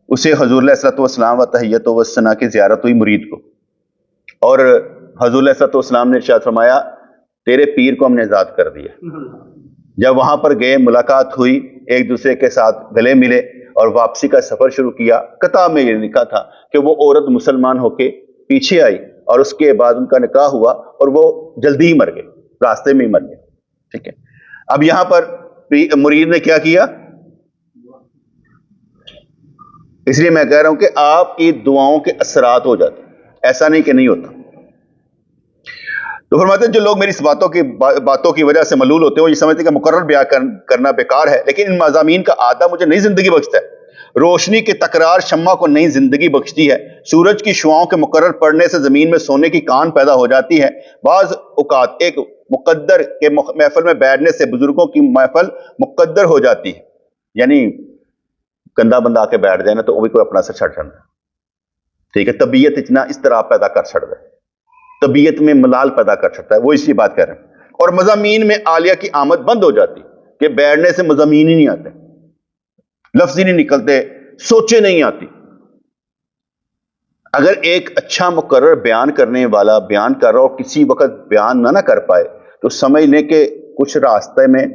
اسے حضور علیہ الصلوۃ والسلام و تحیت و ثنا کی زیارت ہوئی مرید کو، اور حضور علیہ الصلوۃ والسلام نے ارشاد فرمایا تیرے پیر کو ہم نے آزاد کر دیا. جب وہاں پر گئے، ملاقات ہوئی، ایک دوسرے کے ساتھ گلے ملے اور واپسی کا سفر شروع کیا. کتاب میں یہ لکھا تھا کہ وہ عورت مسلمان ہو کے پیچھے آئی اور اس کے بعد ان کا نکاح ہوا اور وہ جلدی ہی مر گئے، راستے میں ہی مر گئے. ٹھیک ہے، اب یہاں پر مرید نے کیا کیا؟ اس لیے میں کہہ رہا ہوں کہ آپ کی دعاؤں کے اثرات ہو جاتے ہیں، ایسا نہیں کہ نہیں ہوتا. تو فرماتے ہیں جو لوگ میری اس باتوں کی وجہ سے ملول ہوتے ہیں وہ یہ سمجھتے ہیں کہ مقرر بیان کرنا بیکار ہے، لیکن ان مضامین کا عادہ مجھے نئی زندگی بخشتا ہے. روشنی کی تکرار شمع کو نئی زندگی بخشتی ہے. سورج کی شعاؤں کے مقرر پڑنے سے زمین میں سونے کی کان پیدا ہو جاتی ہے. بعض اوقات ایک مقدر کے محفل میں بیٹھنے سے بزرگوں کی محفل مقدر ہو جاتی ہے. یعنی گندا بندہ آ کے بیٹھ جائے نا تو وہ بھی کوئی اپنا اثر چھڑ جاتا ہے. ٹھیک ہے، طبیعت اتنا اس طرح پیدا کر چھڑ دے، طبیعت میں ملال پیدا کر سکتا ہے. وہ اسی بات کر رہے ہیں. اور مضامین میں عالیہ کی آمد بند ہو جاتی کہ بیٹھنے سے مضامین ہی نہیں آتے، لفظ ہی نہیں نکلتے، سوچے نہیں آتی. اگر ایک اچھا مقرر بیان کرنے والا بیان کر رہا اور کسی وقت بیان نہ کر پائے تو سمجھ لیں کہ کچھ راستے میں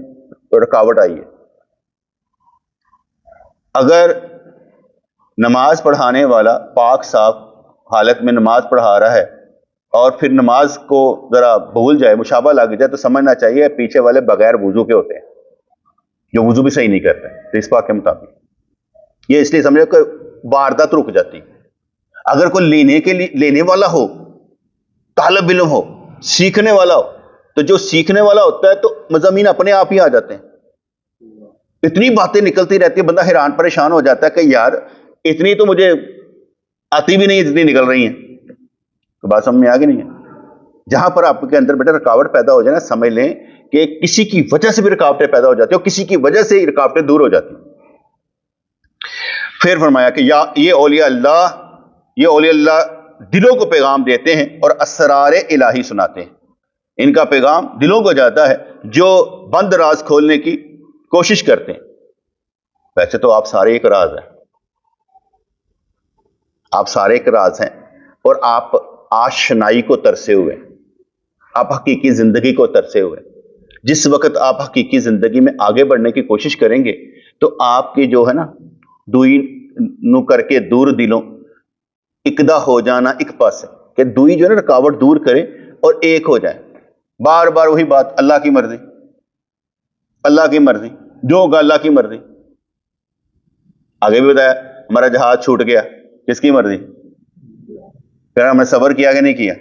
رکاوٹ آئی ہے. اگر نماز پڑھانے والا پاک صاف حالت میں نماز پڑھا رہا ہے اور پھر نماز کو ذرا بھول جائے، مشابہ لگ جائے، تو سمجھنا چاہیے پیچھے والے بغیر وضو کے ہوتے ہیں جو وضو بھی صحیح نہیں کرتے تو اس بات کے مطابق. یہ اس لیے سمجھو کہ واردات رک جاتی. اگر کوئی لینے والا ہو، طالب علم ہو، سیکھنے والا ہو، تو جو سیکھنے والا ہوتا ہے تو مضامین اپنے آپ ہی آ جاتے ہیں. اتنی باتیں نکلتی رہتی ہے، بندہ حیران پریشان ہو جاتا ہے کہ یار اتنی تو مجھے آتی بھی نہیں، اتنی نکل رہی ہیں. تو بات سمجھ میں آ گئی نہیں ہے؟ جہاں پر آپ کے اندر بیٹا رکاوٹ پیدا ہو جائے نا، سمجھ لیں کہ کسی کی وجہ سے بھی رکاوٹیں پیدا ہو جاتی ہیں اور کسی کی وجہ سے ہی رکاوٹیں دور ہو جاتی ہیں. پھر فرمایا کہ یہ اولیاء اللہ دلوں کو پیغام دیتے ہیں اور اسرار الہی سناتے ہیں. ان کا پیغام دلوں کو جاتا ہے جو بند راز کھولنے کی کوشش کرتے ہیں. ویسے تو آپ سارے ایک راز ہیں، آپ سارے ایک راز ہیں، اور آپ آشنائی کو ترسے ہوئے، آپ حقیقی زندگی کو ترسے ہوئے. جس وقت آپ حقیقی زندگی میں آگے بڑھنے کی کوشش کریں گے تو آپ کی جو ہے نا دوئی نو کر کے دور دلوں اکدا ہو جانا ایک پاس ہے، کہ دوئی جو ہے نا رکاوٹ دور کرے اور ایک ہو جائے. بار بار وہی بات، اللہ کی مرضی، اللہ کی مرضی، جو ہوگا اللہ کی مرضی. آگے بھی بتایا ہمارا جہاز چھوٹ گیا، کس کی مرضی؟ پھر ہم نے صبر کیا کہ نہیں کیا؟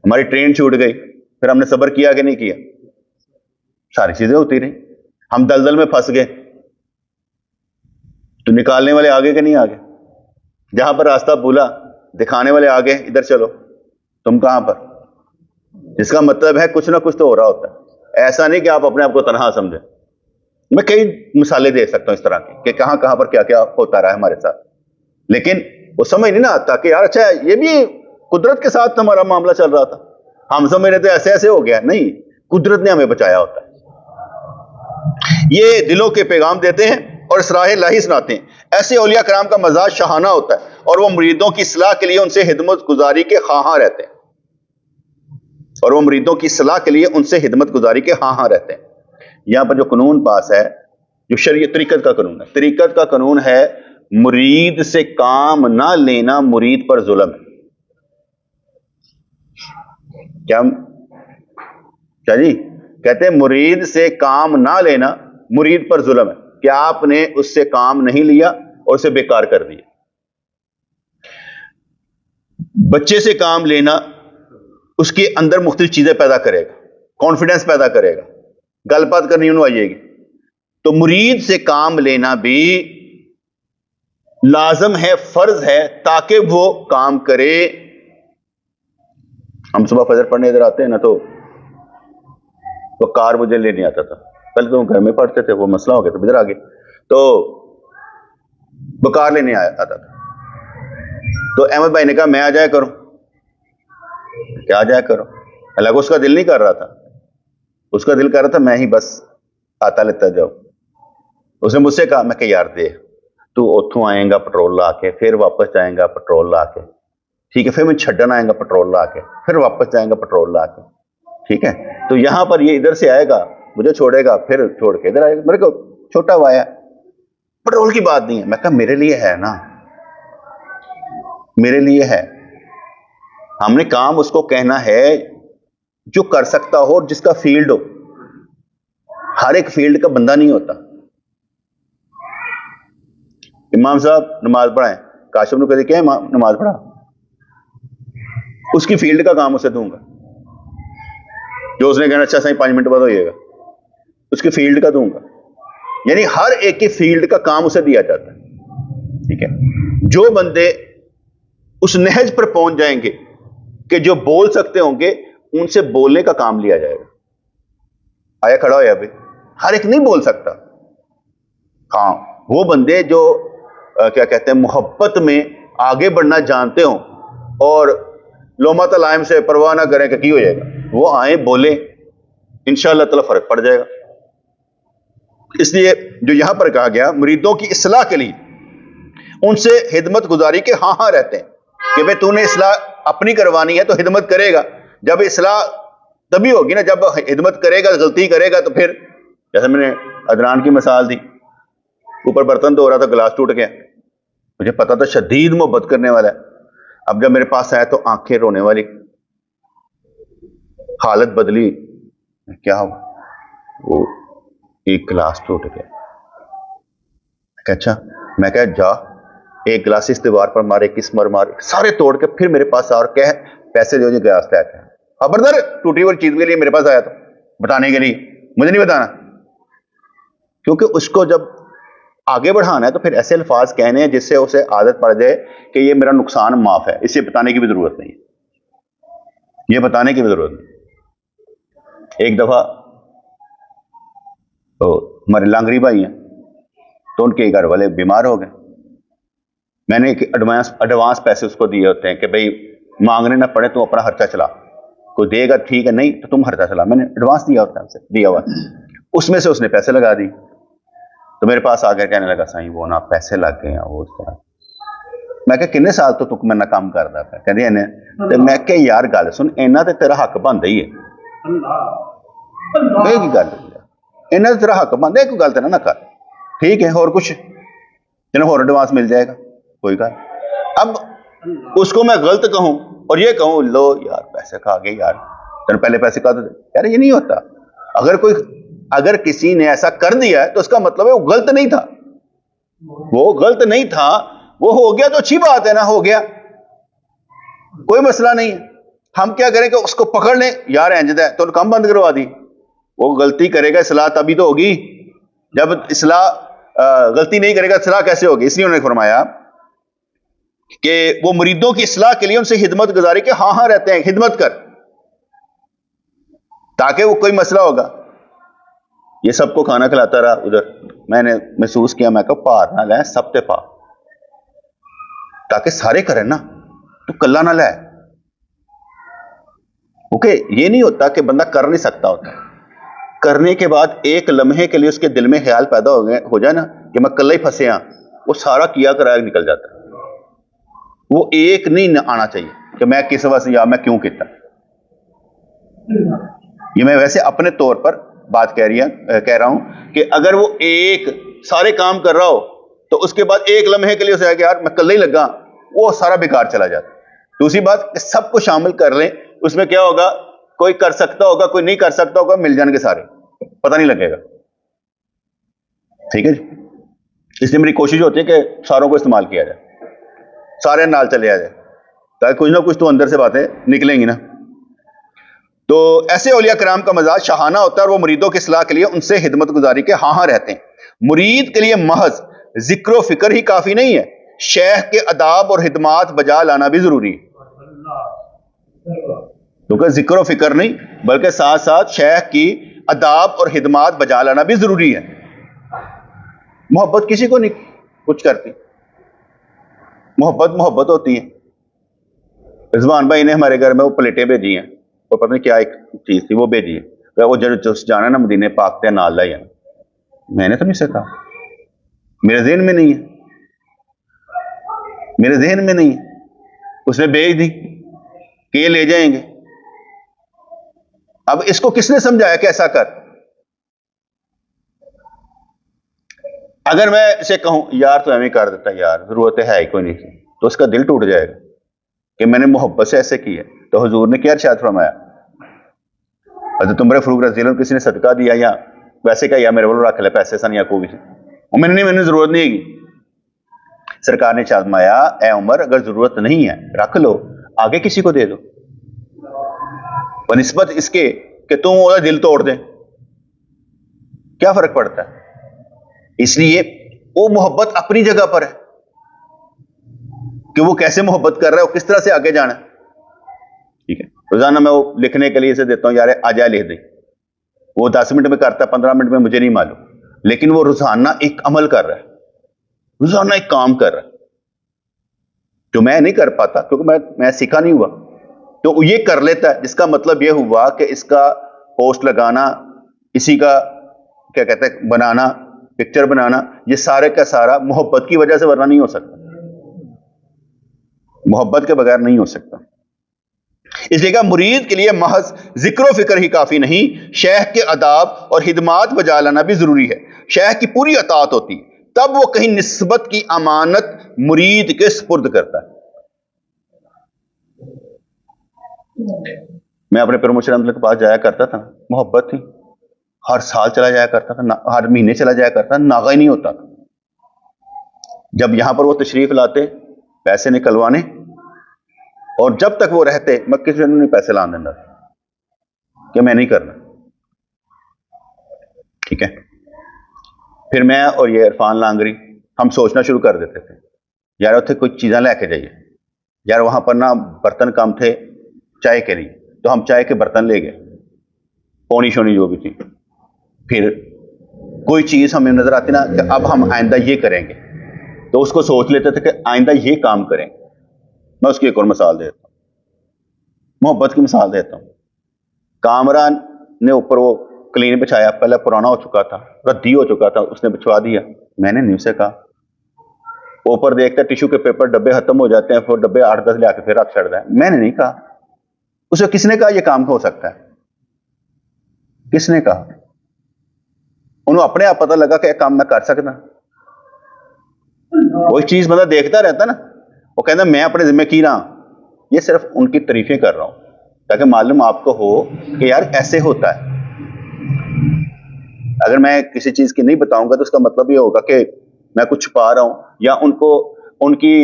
ہماری ٹرین چھوٹ گئی، پھر ہم نے صبر کیا کہ نہیں کیا؟ ساری چیزیں ہوتی رہی. ہم دلدل میں پھنس گئے تو نکالنے والے آگے کہ نہیں آگے؟ جہاں پر راستہ بھولا دکھانے والے آگے، ادھر چلو، تم کہاں پر؟ اس کا مطلب ہے کچھ نہ کچھ تو ہو رہا ہوتا ہے. ایسا نہیں کہ آپ اپنے آپ کو تنہا سمجھیں. میں کئی مثالیں دے سکتا ہوں اس طرح کی کہ کہاں کہاں پر کیا کیا ہوتا رہا ہے ہمارے ساتھ، لیکن وہ سمجھ نہیں نا آتا کہ یار اچھا یہ بھی قدرت کے ساتھ ہمارا معاملہ چل رہا تھا، ہم سمجھ رہے تھے ایسے ایسے ہو گیا. نہیں، قدرت نے ہمیں بچایا ہوتا ہے. یہ دلوں کے پیغام دیتے ہیں اور اسرار الہی سناتے ہیں. ایسے اولیاء کرام کا مزاج شاہانہ ہوتا ہے اور وہ مریدوں کی اصلاح کے لیے ان سے خدمت گزاری کے خواہاں رہتے ہیں، اور وہ مریدوں کی اصلاح کے لیے ان سے خدمت گزاری کے خواہاں رہتے ہیں. یہاں پر جو قانون پاس ہے، جو شریعت طریقت کا قانون ہے، طریقت کا قانون ہے مرید سے کام نہ لینا مرید پر ظلم ہے. کیا جی کہتے ہیں مرید سے کام نہ لینا مرید پر ظلم ہے، کہ آپ نے اس سے کام نہیں لیا اور اسے بیکار کر دیا. بچے سے کام لینا اس کے اندر مختلف چیزیں پیدا کرے گا، کانفیڈنس پیدا کرے گا، گل بات کرنی انہوں آئیے گی. تو مرید سے کام لینا بھی لازم ہے، فرض ہے، تاکہ وہ کام کرے. ہم صبح فجر پڑھنے ادھر آتے ہیں نا تو کار مجھے لینے آتا تھا. پہلے تو گھر میں پڑھتے تھے، وہ مسئلہ ہو گیا تو ادھر آ گئے. تو بکار لینے آتا تھا. تو احمد بھائی نے کہا میں آ جایا کروں. کیا آ جایا کروں؟ حالانکہ اس کا دل نہیں کر رہا تھا, اس کا دل کر رہا تھا میں ہی بس آتا لیتا جاؤ. اس نے مجھ سے کہا, میں کہ یار دے تو اتوں آئے گا پٹرول لا کے, پھر واپس جائیں گا پٹرول لا کے, ٹھیک ہے, پھر میں چھڈن آئے گا پٹرول لا کے, پھر واپس جائیں گا پٹرول لا کے, ٹھیک ہے, تو یہاں پر یہ ادھر سے آئے گا, مجھے چھوڑے گا, پھر چھوڑ کے ادھر آئے گا. میرے کو چھوٹا ہوا ہے, پٹرول کی بات نہیں ہے. میں کہا میرے لیے ہے نا, میرے لیے ہے. ہم نے کام اس کو کہنا ہے جو کر سکتا ہو اور جس کا فیلڈ ہو. ہر ایک فیلڈ کا بندہ نہیں ہوتا. امام صاحب نماز پڑھائیں, کاشف نے کہتے کیا امام نماز پڑھا, اس کی فیلڈ کا کام اسے دوں گا. جو اس نے کہنا اچھا صحیح 5 منٹ بعد ہوئے گا, اس کی فیلڈ کا دوں گا. یعنی ہر ایک کی فیلڈ کا کام اسے دیا جاتا ہے, ٹھیک ہے. جو بندے اس نہج پر پہنچ جائیں گے کہ جو بول سکتے ہوں گے, ان سے بولنے کا کام لیا جائے گا. آیا کھڑا ہو یا بھائی, ہر ایک نہیں بول سکتا. ہاں وہ بندے جو کیا کہتے ہیں محبت میں آگے بڑھنا جانتے ہوں اور لومات الائم سے پرواہ نہ کریں کہ کی ہو جائے گا, وہ آئیں بولیں, انشاءاللہ تعالی فرق پڑ جائے گا. اس لیے جو یہاں پر کہا گیا مریدوں کی اصلاح کے لیے ان سے خدمت گزاری کے ہاں ہاں رہتے ہیں کہ بھئی تو نے اصلاح اپنی کروانی ہے تو خدمت کرے گا. جب اصلاح تبھی ہوگی نا جب خدمت کرے گا, غلطی کرے گا تو پھر, جیسے میں نے عدنان کی مثال دی, اوپر برتن دھو رہا تھا گلاس ٹوٹ گیا, مجھے پتا تھا شدید محبت کرنے والا ہے. اب جب میرے پاس آیا تو آنکھیں رونے والی, حالت بدلی. کیا ہوا؟ وہ ایک گلاس ٹوٹ گیا. اچھا, میں کہا جا ایک گلاس اس دیوار پر مارے, کس مر مارے, سارے توڑ کے پھر میرے پاس آ اور کہ پیسے جو گلاس پیک ہے. خبردار ٹوٹی ہوئی چیز کے لیے میرے پاس آیا تو بتانے کے لیے, مجھے نہیں بتانا. کیونکہ اس کو جب آگے بڑھانا ہے تو پھر ایسے الفاظ کہنے ہیں جس سے اسے عادت پڑ جائے کہ یہ میرا نقصان معاف ہے, اسے بتانے کی بھی ضرورت نہیں ہے, یہ بتانے کی بھی ضرورت نہیں. ایک دفعہ تو ہمارے لانگری بھائی ہیں, تو ان کے گھر والے بیمار ہو گئے. میں نے ایڈوانس پیسے اس کو دیے ہوتے ہیں کہ بھئی مانگنے نہ پڑے, تو اپنا خرچہ چلا, کوئی دے گا ٹھیک ہے, نہیں تو تم خرچہ چلا. میں نے ایڈوانس دیا ہوتا ہے اسے, دیا ہوا, اس میں سے اس نے پیسے لگا دی. تو میرے پاس آ کے کہنے لگا سائیں وہ نا پیسے لگ گئے ہیں وہ اس طرح. میں کہ کنے سال تو تک میں نہ کام کردا پیا, کہندے ہیں تے میں کہ یار گل سن, اینا تے تیرا حق بندا ہی ہے. اللہ کی گل ہے, اینا تے تیرا حق بندا ہے, کوئی گل تے نہ کر, ٹھیک ہے, اور کچھ تینوں اور ایڈوانس مل جائے گا, کوئی گل. اب اس کو میں غلط کہوں اور یہ کہوں لو یار پیسے کھا گئے یار, تینوں پہلے پیسے کھا دے, یار یہ نہیں ہوتا. اگر کسی نے ایسا کر دیا ہے تو اس کا مطلب ہے وہ غلط نہیں تھا, وہ غلط نہیں تھا, وہ ہو گیا تو اچھی بات ہے نا, ہو گیا کوئی مسئلہ نہیں ہے. ہم کیا کریں کہ اس کو پکڑ لیں, یار انجد ہے تو کم بند کروا دی. وہ غلطی کرے گا اصلاح تبھی تو ہوگی, جب اصلاح غلطی نہیں کرے گا اصلاح کیسے ہوگی. اس لیے انہوں نے فرمایا کہ وہ مریدوں کی اصلاح کے لیے ان سے خدمت گزاری کے ہاں ہاں رہتے ہیں, خدمت کر, تاکہ وہ کوئی مسئلہ ہوگا. یہ سب کو کھانا کھلاتا رہا ادھر, میں نے محسوس کیا, میں کہا پار نہ لیں سب تے پا, تاکہ سارے کریں نا, تو کلا نہ لے. اوکے, یہ نہیں ہوتا کہ بندہ کر نہیں سکتا ہوتا, کرنے کے بعد ایک لمحے کے لیے اس کے دل میں خیال پیدا ہو جائے نا کہ میں کلا ہی پھنسے ہاں, وہ سارا کیا کرایا نکل جاتا ہے. وہ ایک نہیں آنا چاہیے کہ میں کس وجہ یا میں کیوں کیتا. یہ میں ویسے اپنے طور پر بات کہہ رہا ہوں کہ اگر وہ ایک سارے کام کر رہا ہو تو اس کے بعد ایک لمحے کے لیے اسے کہ یار میں کل ہی لگا, وہ سارا بیکار چلا جاتا. دوسری بات کہ سب کو شامل کر لیں, اس میں کیا ہوگا, کوئی کر سکتا ہوگا کوئی نہیں کر سکتا ہوگا, مل جان گے سارے, پتہ نہیں لگے گا. ٹھیک ہے جی. اس لیے میری کوشش ہوتی ہے کہ ساروں کو استعمال کیا جائے, سارے نال چلے آ جائے, تاکہ کچھ نہ کچھ تو اندر سے باتیں نکلیں گی نا. تو ایسے اولیاء کرام کا مزاج شاہانہ ہوتا ہے, اور وہ مریدوں کی اصلاح کے لیے ان سے خدمت گزاری کے ہاں ہاں رہتے ہیں. مرید کے لیے محض ذکر و فکر ہی کافی نہیں ہے, شیخ کے آداب اور خدمات بجا لانا بھی ضروری ہے. کیونکہ ذکر و فکر نہیں بلکہ ساتھ ساتھ شیخ کی آداب اور خدمات بجا لانا بھی ضروری ہے. محبت کسی کو نہیں کچھ کرتی, محبت ہوتی ہے. رضوان بھائی نے ہمارے گھر میں وہ پلیٹیں بھیجی ہیں, وہ پتہ نہیں کیا ایک چیز تھی وہ بھیجی ہے, وہ جو جانا نا مدینے پاک تے نال لائی ہے. میں نے تو نہیں سکا, میرے ذہن میں نہیں ہے, اس نے بھیج دی کہ یہ لے جائیں گے. اب اس کو کس نے سمجھایا کہ ایسا کر؟ اگر میں اسے کہوں یار تو ایویں کر دیتا, یار ضرورت ہے ہی کوئی نہیں تھی, تو اس کا دل ٹوٹ جائے گا کہ میں نے محبت سے ایسے کی ہے. تو حضور نے کیا ارشاد فرمایا؟ حضرت عمر فاروق رضی اللہ عنہ کسی نے صدقہ دیا یا ویسے کہا یا میرے کو رکھ لے پیسے سن یا کوئی بھی, میں نے ضرورت نہیں ہے. سرکار نے ارشاد فرمایا اے عمر اگر ضرورت نہیں ہے رکھ لو, آگے کسی کو دے دو, بنسبت اس کے کہ تم وہ دل توڑ دیں. کیا فرق پڑتا ہے؟ اس لیے وہ محبت اپنی جگہ پر ہے کہ وہ کیسے محبت کر رہا ہے, وہ کس طرح سے آگے جانا ہے. ٹھیک ہے, روزانہ میں وہ لکھنے کے لیے اسے دیتا ہوں, یار آ جائے لکھ دیں. وہ 10 منٹ میں کرتا ہے, 15 منٹ میں مجھے نہیں معلوم, لیکن وہ روزانہ ایک عمل کر رہا ہے, روزانہ ایک کام کر رہا ہے جو میں نہیں کر پاتا کیونکہ میں سیکھا نہیں ہوا. تو یہ کر لیتا ہے, جس کا مطلب یہ ہوا کہ اس کا پوسٹ لگانا, اسی کا کیا کہتے ہیں بنانا, پکچر بنانا, یہ سارے کا سارا محبت کی وجہ سے, ورنہ نہیں ہو سکتا, محبت کے بغیر نہیں ہو سکتا. اس لیے کہ مرید کے لیے محض ذکر و فکر ہی کافی نہیں, شیخ کے آداب اور خدمات بجا لانا بھی ضروری ہے. شیخ کی پوری اطاعت ہوتی, تب وہ کہیں نسبت کی امانت مرید کے سپرد کرتا ہے. میں اپنے پیر مرشد احمد کے پاس جایا کرتا تھا, محبت تھی, ہر سال چلا جایا کرتا تھا, ہر مہینے چلا جایا کرتا تھا, ناغہ ہی نہیں ہوتا تھا. جب یہاں پر وہ تشریف لاتے پیسے نکلوانے, اور جب تک وہ رہتے میں کسی نے پیسے لان دینا کہ میں نہیں کرنا. ٹھیک ہے, پھر میں اور یہ عرفان لانگری ہم سوچنا شروع کر دیتے تھے, یار اتنے کوئی چیزاں لے کے جائیے, یار وہاں پر نا برتن کم تھے چائے کے لیے, تو ہم چائے کے برتن لے گئے, پونی شونی جو بھی تھی. پھر کوئی چیز ہمیں نظر آتی نا کہ اب ہم آئندہ یہ کریں گے, تو اس کو سوچ لیتے تھے کہ آئندہ یہ کام کریں. میں اس کی ایک اور مثال دیتا ہوں, محبت کی مثال دیتا ہوں. کامران نے اوپر وہ کلین بچھایا, پہلے پرانا ہو چکا تھا, ردی ہو چکا تھا, اس نے بچھوا دیا. میں نے نہیں سے کہا, اوپر دیکھتا ٹیشو کے پیپر ڈبے ختم ہو جاتے ہیں, پھر ڈبے 8-10 لے کے پھر رکھ چھڑتا ہے. میں نے نہیں کہا. اسے کس نے کہا یہ کام ہو سکتا ہے؟ کس نے کہا؟ انہوں اپنے آپ پتہ لگا کہ یہ کام میں کر سکتا. وہی چیز بندہ دیکھتا رہتا نا, وہ کہتا میں اپنے ذمہ کی رہا ہوں, یہ صرف ان کی تعریفیں کر رہا ہوں تاکہ معلوم آپ کو ہو کہ یار ایسے ہوتا ہے. اگر میں کسی چیز کی نہیں بتاؤں گا تو اس کا مطلب یہ ہوگا کہ میں کچھ چھپا رہا ہوں یا ان کی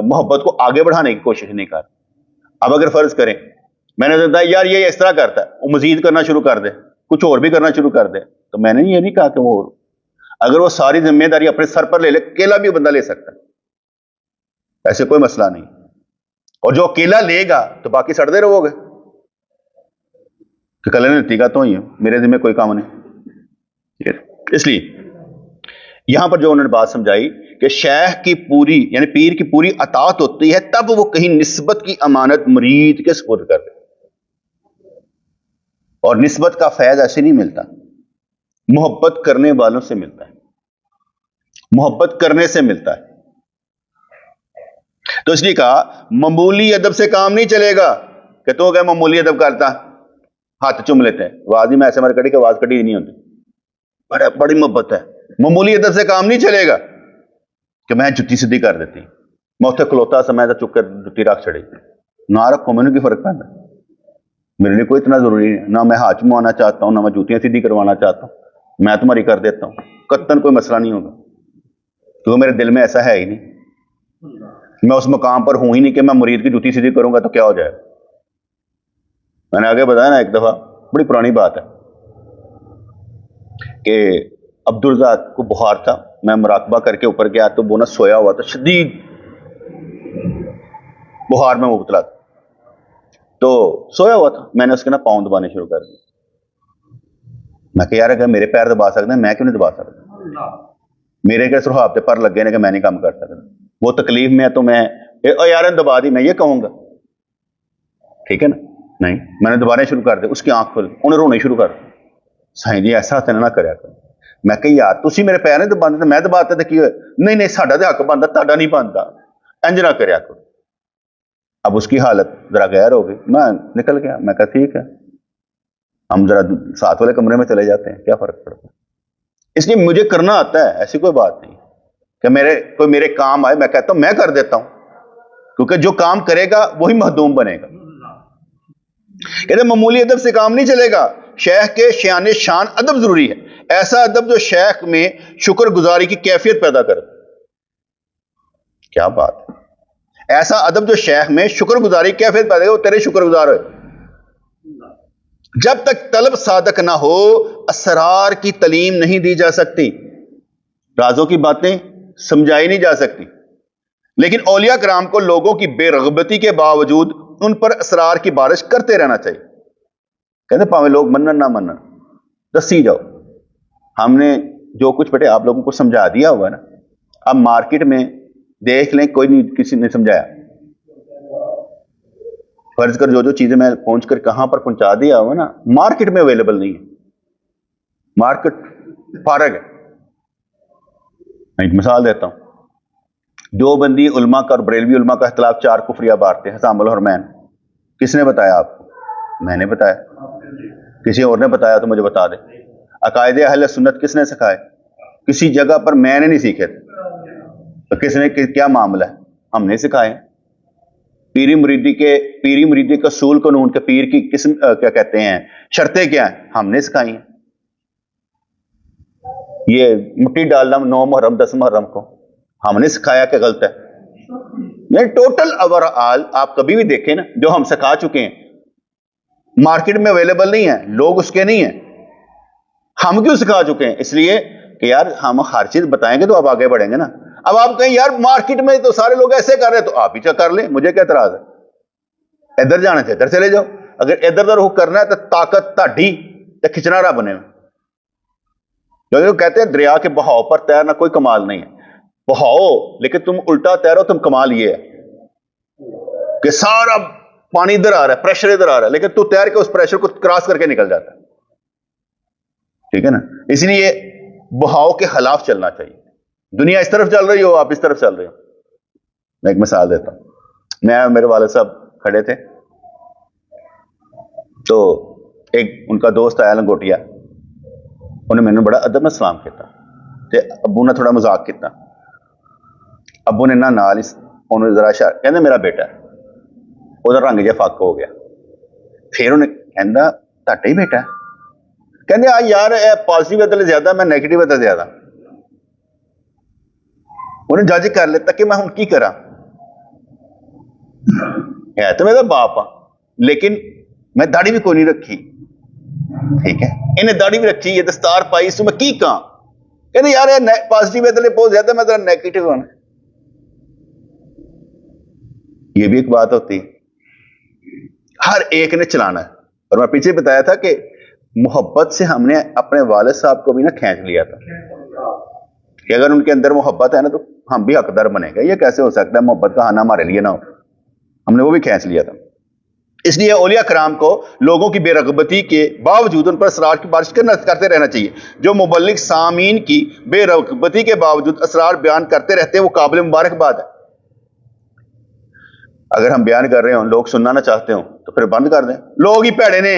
محبت کو آگے بڑھانے کی کوشش نہیں کر رہا. اب اگر فرض کریں میں نے کہا یار یہ اس طرح کرتا ہے, وہ مزید کرنا شروع کر دے, کچھ اور بھی کرنا شروع کر دے, تو میں نے یہ نہیں کہا کہ وہ اگر وہ ساری ذمہ داری اپنے سر پر لے لے, اکیلا بھی بندہ لے سکتا ہے, ایسے کوئی مسئلہ نہیں. اور جو اکیلا لے گا تو باقی سڑتے رہو گے کہ کل نے نتیجہ تو ہی ہے, میرے ذمہ کوئی کام نہیں. اس لیے یہاں پر جو انہوں نے بات سمجھائی کہ شیخ کی پوری یعنی پیر کی پوری اطاعت ہوتی ہے, تب وہ کہیں نسبت کی امانت مرید کے سپرد کر دے. اور نسبت کا فیض ایسے نہیں ملتا, محبت کرنے والوں سے ملتا ہے, محبت کرنے سے ملتا ہے. تو اس لیے کہا معمولی ادب سے کام نہیں چلے گا کہ تو کہ معمولی ادب کرتا, ہاتھ چوم لیتے ہیں, آواز ہی میں ایسے مر کڑی کہ آواز کٹی نہیں ہوتی, بڑی محبت ہے. معمولی ادب سے کام نہیں چلے گا کہ میں جتی سیدھی کر دیتی, میں اتنے کھلوتا سا میں چک کر جتی رکھ چڑی, نہ رکھو مینوں کی فرق پڑتا, میرے لیے کوئی اتنا ضروری نہیں, نہ میں ہاتھ چموانا چاہتا ہوں, نہ میں جوتیاں سیدھی کروانا چاہتا ہوں, میں تمہاری کر دیتا ہوں, قطعاً کوئی مسئلہ نہیں ہوگا کیونکہ میرے دل میں ایسا ہے ہی نہیں. میں اس مقام پر ہوں ہی نہیں کہ میں مرید کی جوتی سیدھی کروں گا تو کیا ہو جائے. میں نے آگے بتایا نا ایک دفعہ, بڑی پرانی بات ہے کہ عبدالرزاق کو بخار تھا, میں مراقبہ کر کے اوپر گیا تو وہ نا سویا ہوا تھا, شدید بخار میں مبتلا تھا, تو سویا ہوا تھا. میں نے اس کے نا پاؤں دبانے شروع کر دیے. میں کہ یار اگر میرے پیر دبا سکتے ہیں میں کیوں نہیں دبا سکتا, میرے کے سرحاب تے پر لگے نے کہ میں نہیں کام کر سکتا. وہ تکلیف میں ہے تو میں یار دبا دی، میں یہ کہوں گا؟ ٹھیک ہے نا؟ نہیں، میں نے دوبارہ شروع کر دیا، اس کی آنکھ کھل، انہیں رونے شروع کر دیا، سائیں جی ایسا نہ کریا کرو۔ میں کہ یار تسی میرے پیر نہیں دباندے، میں دباتا تو کی ہوئے؟ نہیں ساڈا تے حق بنتا، تہاڈا نہیں بنتا، انج نہ کریا کرو۔ اب اس کی حالت ذرا غیر ہو گئی، میں نکل گیا، میں کہا ٹھیک ہے، ہم ذرا ساتھ والے کمرے میں چلے جاتے ہیں، کیا فرق پڑتا ہے؟ اس لیے مجھے کرنا آتا ہے، ایسی کوئی بات نہیں کہ کوئی میرے کام آئے میں کہتا ہوں میں کر دیتا ہوں، کیونکہ جو کام کرے گا وہی مخدوم بنے گا۔ کہتے معمولی ادب سے کام نہیں چلے گا، شیخ کے شان ادب ضروری ہے، ایسا ادب جو شیخ میں شکر گزاری کی کیفیت پیدا کرے۔ کیا بات ہے! ایسا ادب جو شیخ میں شکر گزاری کی کیفیت پیدا کرے، وہ تیرے شکر گزار ہوئے۔ جب تک طلب صادق نہ ہو اسرار کی تعلیم نہیں دی جا سکتی، رازوں کی باتیں سمجھائی نہیں جا سکتی۔ لیکن اولیاء کرام کو لوگوں کی بے رغبتی کے باوجود ان پر اسرار کی بارش کرتے رہنا چاہیے۔ کہتے پاویں لوگ منن نہ منن، دسی جاؤ۔ ہم نے جو کچھ بیٹے آپ لوگوں کو سمجھا دیا ہوا ہے نا، اب مارکیٹ میں دیکھ لیں، کوئی نہیں، کسی نے سمجھایا، فرض کر جو چیزیں میں پہنچ کر کہاں پر پہنچا دیا ہوا نا، مارکیٹ میں اویلیبل نہیں ہے، مارکیٹ فارغ ہے۔ میں ایک مثال دیتا ہوں، دو بندی علماء کا اور بریلوی علماء کا اختلاف 4 کفریہ بارتے، حسام الحرمین۔ کس نے بتایا آپ کو؟ میں نے بتایا۔ کسی اور نے بتایا تو مجھے بتا دے۔ عقائد اہل سنت کس نے سکھائے؟ کسی جگہ پر میں نے نہیں سیکھے تو کس نے، کیا معاملہ ہے؟ ہم نے سکھائے۔ پیری مریدی کا اصول قانون کے پیر کی قسم کیا کہتے ہیں، شرطیں کیا ہیں؟ ہم نے سکھائی ہیں۔ یہ مٹی ڈالنا 9 محرم 10 محرم کو ہم نے سکھایا کہ غلط ہے؟ نہیں، ٹوٹل اوور آل آپ کبھی بھی دیکھیں نا، جو ہم سکھا چکے ہیں مارکیٹ میں اویلیبل نہیں ہے، لوگ اس کے نہیں ہیں، ہم کیوں سکھا چکے ہیں؟ اس لیے کہ یار ہم ہر چیز بتائیں گے تو آپ آگے بڑھیں گے نا۔ اب آپ کہیں یار مارکیٹ میں تو سارے لوگ ایسے کر رہے ہیں تو آپ ہی کر لیں، مجھے کیا اعتراض ہے؟ ادھر جانا چاہیے ادھر چلے جاؤ، اگر ادھر کا رخ کرنا ہے تو طاقت تہاڈی تے کھچنا رب نے۔ جو کہتے ہیں دریا کے بہاؤ پر تیرنا کوئی کمال نہیں ہے، بہاؤ لیکن تم الٹا تیرو، تم کمال یہ ہے کہ سارا پانی ادھر آ رہا ہے، پریشر ادھر آ رہا ہے، لیکن تو تیر کے اس پریشر کو کراس کر کے نکل جاتا ہے۔ ٹھیک ہے نا؟ اس لیے بہاؤ کے خلاف چلنا چاہیے۔ دنیا اس طرف چل رہی ہو، آپ اس طرف چل رہے ہو۔ میں ایک مثال دیتا ہوں، میں میرے والد صاحب کھڑے تھے تو ایک ان کا دوست آیا لنگوٹیا، انہیں میں نے بڑا ادب میں سلام کیتا تے ابو نے تھوڑا مذاق کیتا، ابو نے نہ نال انہوں ذرا اشارہ کہندے میرا بیٹا ہے، ادھر رنگ جہا فاق ہو گیا، پھر انہیں کہندا تہاڈا ہی بیٹا ہے؟ کہندے آ یار پازیٹیو ادھر زیادہ، میں نیگیٹو ادھر زیادہ۔ انہیں جج کر لیتا کہ میں ہوں کی کرا، ہے تو میرا باپ ہاں لیکن میں داڑھی بھی کوئی نہیں رکھی، ٹھیک ہے، انہیں داڑھی بھی رکھی، یہ دستار پائی، اس میں کی کہاں؟ کہتے یار پازیٹیو ادھر بہت زیادہ، میں ذرا نیگیٹو ہوں۔ یہ بھی ایک بات ہوتی ہے، ہر ایک نے چلانا ہے۔ اور میں پیچھے بتایا تھا کہ محبت سے ہم نے اپنے والد صاحب کو بھی نا کھینچ لیا تھا کہ اگر ان کے اندر محبت ہے نا تو ہم بھی حقدار بنے گا۔ یہ کیسے ہو سکتا ہے محبت کا آنا ہمارے لیے نہ ہو؟ ہم نے وہ بھی کھینچ لیا تھا۔ اس لیے اولیاء کرام کو لوگوں کی بے رغبتی کے باوجود ان پر اسرار کی بارش کرتے رہنا چاہیے۔ جو مبلغ سامعین کی بے رغبتی کے باوجود اسرار بیان کرتے رہتے ہیں وہ قابل مبارکباد ہے۔ اگر ہم بیان کر رہے ہوں، لوگ سننا نہ چاہتے ہوں تو پھر بند کر دیں۔ لوگ ہی پیڑے نے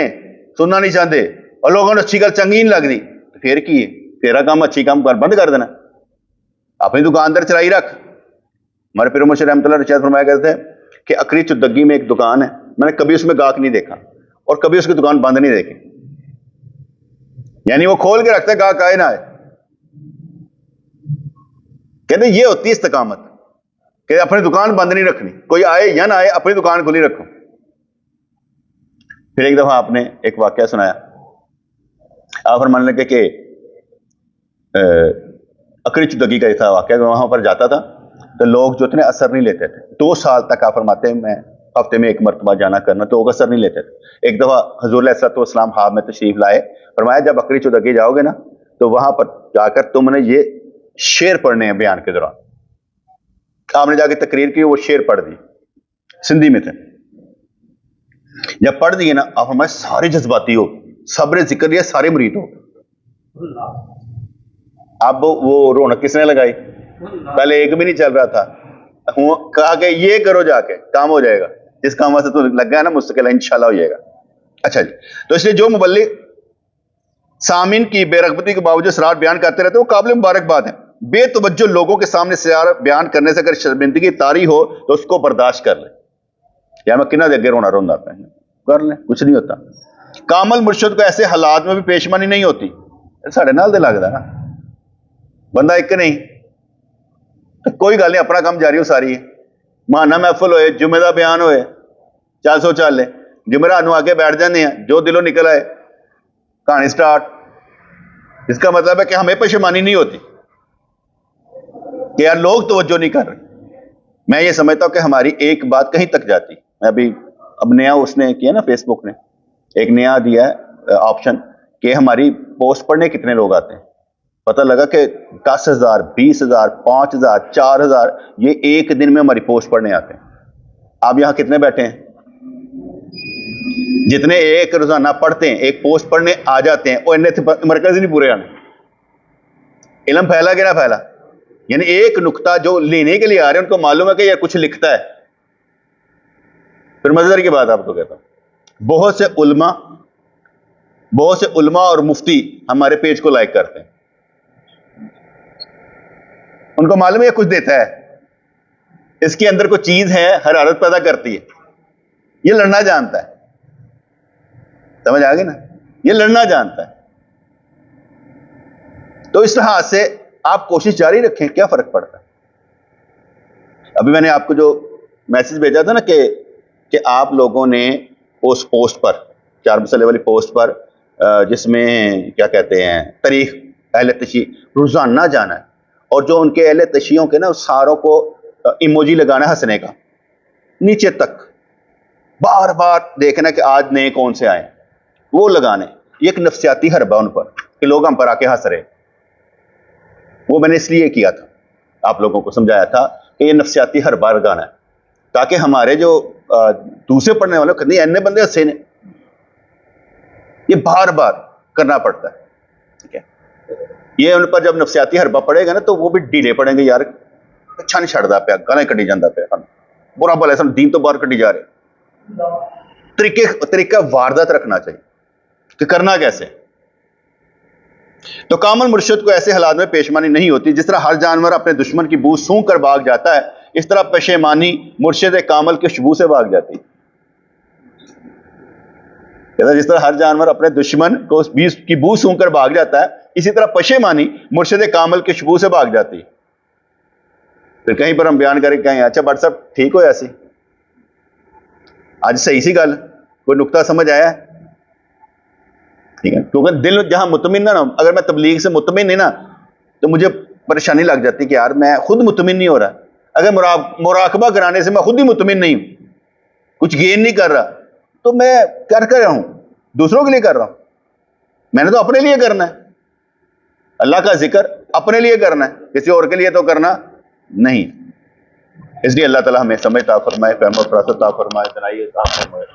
سننا نہیں چاہتے اور لوگوں نے اچھی گل چنگی نہیں لگ دی تو پھر کی ہے؟ تیرا کام اچھی کام کر، بند کر دینا، اپنی دکاندار چلائی رکھ۔ ہمارے پیر مرشد رحمۃ اللہ رشاد فرمایا کرتے ہیں کہ اکری چدگی میں ایک دکان ہے، میں نے کبھی اس میں گاہک نہیں دیکھا اور کبھی اس کی دکان بند نہیں دیکھی، یعنی وہ کھول کے رکھتا ہے گاہک آئے نہ آئے۔ کہتے ہیں یہ ہوتی ہے استقامت کہ اپنی دکان بند نہیں رکھنی، کوئی آئے یا نہ آئے اپنی دکان کھلی رکھو۔ پھر ایک دفعہ آپ نے ایک واقعہ سنایا، آپ فرمانے لگے کہ اکری چدگی کا یہ تھا واقعہ، وہاں پر جاتا تھا تو لوگ جو تھے اثر نہیں لیتے تھے۔ 2 سال تک آپ فرماتے ہیں میں ہفتے میں 1 مرتبہ جانا کرنا تو اثر نہیں لیتے تھے۔ ایک دفعہ حضور علیہ الصلوۃ والسلام خواب میں تشریف لائے، فرمایا جب اکری چدگی جاؤ گے نا تو وہاں پر جا کر تم نے یہ شعر پڑھنے ہیں بیان کے دوران۔ آپ نے جا کے تقریر کی, وہ شعر پڑھ دی, سندھی میں تھے. جب پڑھ دیے نا, آپ ہمارے سارے جذباتی ہو, صبر ذکر لیا, سارے مرید ہو. اب وہ رونق کس نے لگائی؟ پہلے ایک بھی نہیں چل رہا تھا, کہا کہ یہ کرو, جا کے کام ہو جائے گا, جس کام واسطے تو لگا ہے نا مستقل انشاءاللہ ہو جائے گا. اچھا جی, تو اس لیے جو مبلغ سامعین کی بے رغبتی کے باوجود اسرار بیان کرتے رہتے وہ قابل مبارکباد ہیں. بے توجہ لوگوں کے سامنے اسرار بیان کرنے سے اگر شرمندگی طاری ہو تو اس کو برداشت کر لیں. یا میں کنہ دے اگے رونا روندا پہ کر لیں, کچھ نہیں ہوتا. کامل مرشد کو ایسے حالات میں بھی پیشمانی نہیں ہوتی. ساڑھے نال دے لگتا نا, بندہ ایک نہیں, کوئی گل نہیں, اپنا کام جاری ہو ساری ہے. ماہانہ محفل ہوئے, جمعہ دا بیان ہوئے, 400 چل لے, جمعرات نو آگے بیٹھ جانے ہیں, جو دلوں نکل آئے کہانی سٹارٹ. اس کا مطلب ہے کہ ہمیں پشیمانی نہیں ہوتی کہ یار لوگ توجہ نہیں کر رہے. میں یہ سمجھتا ہوں کہ ہماری ایک بات کہیں تک جاتی. میں اب نیا اس نے کیا نا, فیس بک نے ایک نیا دیا ہے آپشن کہ ہماری پوسٹ پڑھنے کتنے لوگ آتے ہیں. پتہ لگا کہ 10,000 20,000 5,000 4,000 یہ ایک دن میں ہماری پوسٹ پڑھنے آتے ہیں. آپ یہاں کتنے بیٹھے ہیں؟ جتنے ایک روزانہ پڑھتے ہیں, ایک پوسٹ پڑھنے آ جاتے ہیں, وہ مرکز نہیں پورے آنے. علم پھیلا کہ نہ پھیلا؟ یعنی ایک نقطہ جو لینے کے لیے آ رہے ہیں ان کو معلوم ہے کہ یہ کچھ لکھتا ہے. پھر مزدور کی بات آپ کو کہتا ہوں, بہت سے علماء اور مفتی ہمارے پیج کو لائک کرتے ہیں. ان کو معلوم ہے یہ کچھ دیتا ہے, اس کے اندر کوئی چیز ہے, حرارت پیدا کرتی ہے. یہ لڑنا جانتا ہے, سمجھ آ گئی نا, یہ لڑنا جانتا ہے. تو اس لحاظ سے آپ کوشش جاری رکھیں, کیا فرق پڑتا ہے. ابھی میں نے آپ کو جو میسج بھیجا تھا نا کہ آپ لوگوں نے اس پوسٹ پر, 4 مسئلے والی پوسٹ پر, جس میں کیا کہتے ہیں تاریخ اہل تشیع روزانہ جانا ہے, اور جو ان کے اہل تشیعوں کے نا ساروں کو ایموجی لگانا ہے ہنسنے کا نیچے تک, بار بار دیکھنا کہ آج نئے کون سے آئے, وہ لگانے. یہ ایک نفسیاتی حربہ ان پر کہ لوگ ہم پر آ کے ہنس رہے. وہ میں نے اس لیے کیا تھا, آپ لوگوں کو سمجھایا تھا کہ یہ نفسیاتی حربہ لگانا ہے تاکہ ہمارے جو دوسرے پڑھنے والے نہیں اینے بندے ہنسے نے, یہ بار بار کرنا پڑتا ہے. ٹھیک ہے, یہ ان پر جب نفسیاتی حربہ پڑے گا نا تو وہ بھی ڈھیلے پڑیں گے. یار اچھا نہیں چھڑتا پیا, گانے کٹی جاتا پیا, برا بھلا سن دین تو باہر کٹی جا رہے. طریقہ واردات رکھنا چاہیے کہ کرنا کیسے. تو کامل مرشد کو ایسے حالات میں پیشمانی نہیں ہوتی. جس طرح ہر جانور اپنے دشمن کی بو سونگھ کر بھاگ جاتا ہے, اس طرح پشیمانی مرشد کامل کے شبو سے بھاگ جاتی. جس طرح ہر جانور اپنے دشمن کو کی بو سونگھ کر بھاگ جاتا ہے, اسی طرح پشیمانی مرشد کامل کے شبو سے بھاگ جاتی. پھر کہیں پر ہم بیان کریں کہیں اچھا بٹ صاحب ٹھیک ہو ایسی, آج صحیح سی گل, کوئی نقطہ سمجھ آیا ہے؟ ٹھیک ہے, کیونکہ دل جہاں مطمئن نہ, اگر میں تبلیغ سے مطمئن نہیں نا تو مجھے پریشانی لگ جاتی کہ یار میں خود مطمئن نہیں ہو رہا. اگر مراقبہ کرانے سے میں خود ہی مطمئن نہیں ہوں, کچھ گین نہیں کر رہا, تو میں کر رہا ہوں, دوسروں کے لیے کر رہا ہوں. میں نے تو اپنے لیے کرنا ہے, اللہ کا ذکر اپنے لیے کرنا ہے, کسی اور کے لیے تو کرنا نہیں. اس لیے اللہ تعالیٰ ہمیں سمجھ عطا فرمائے, فہم و فراست عطا فرمائے, دنائی عطا فرمائے.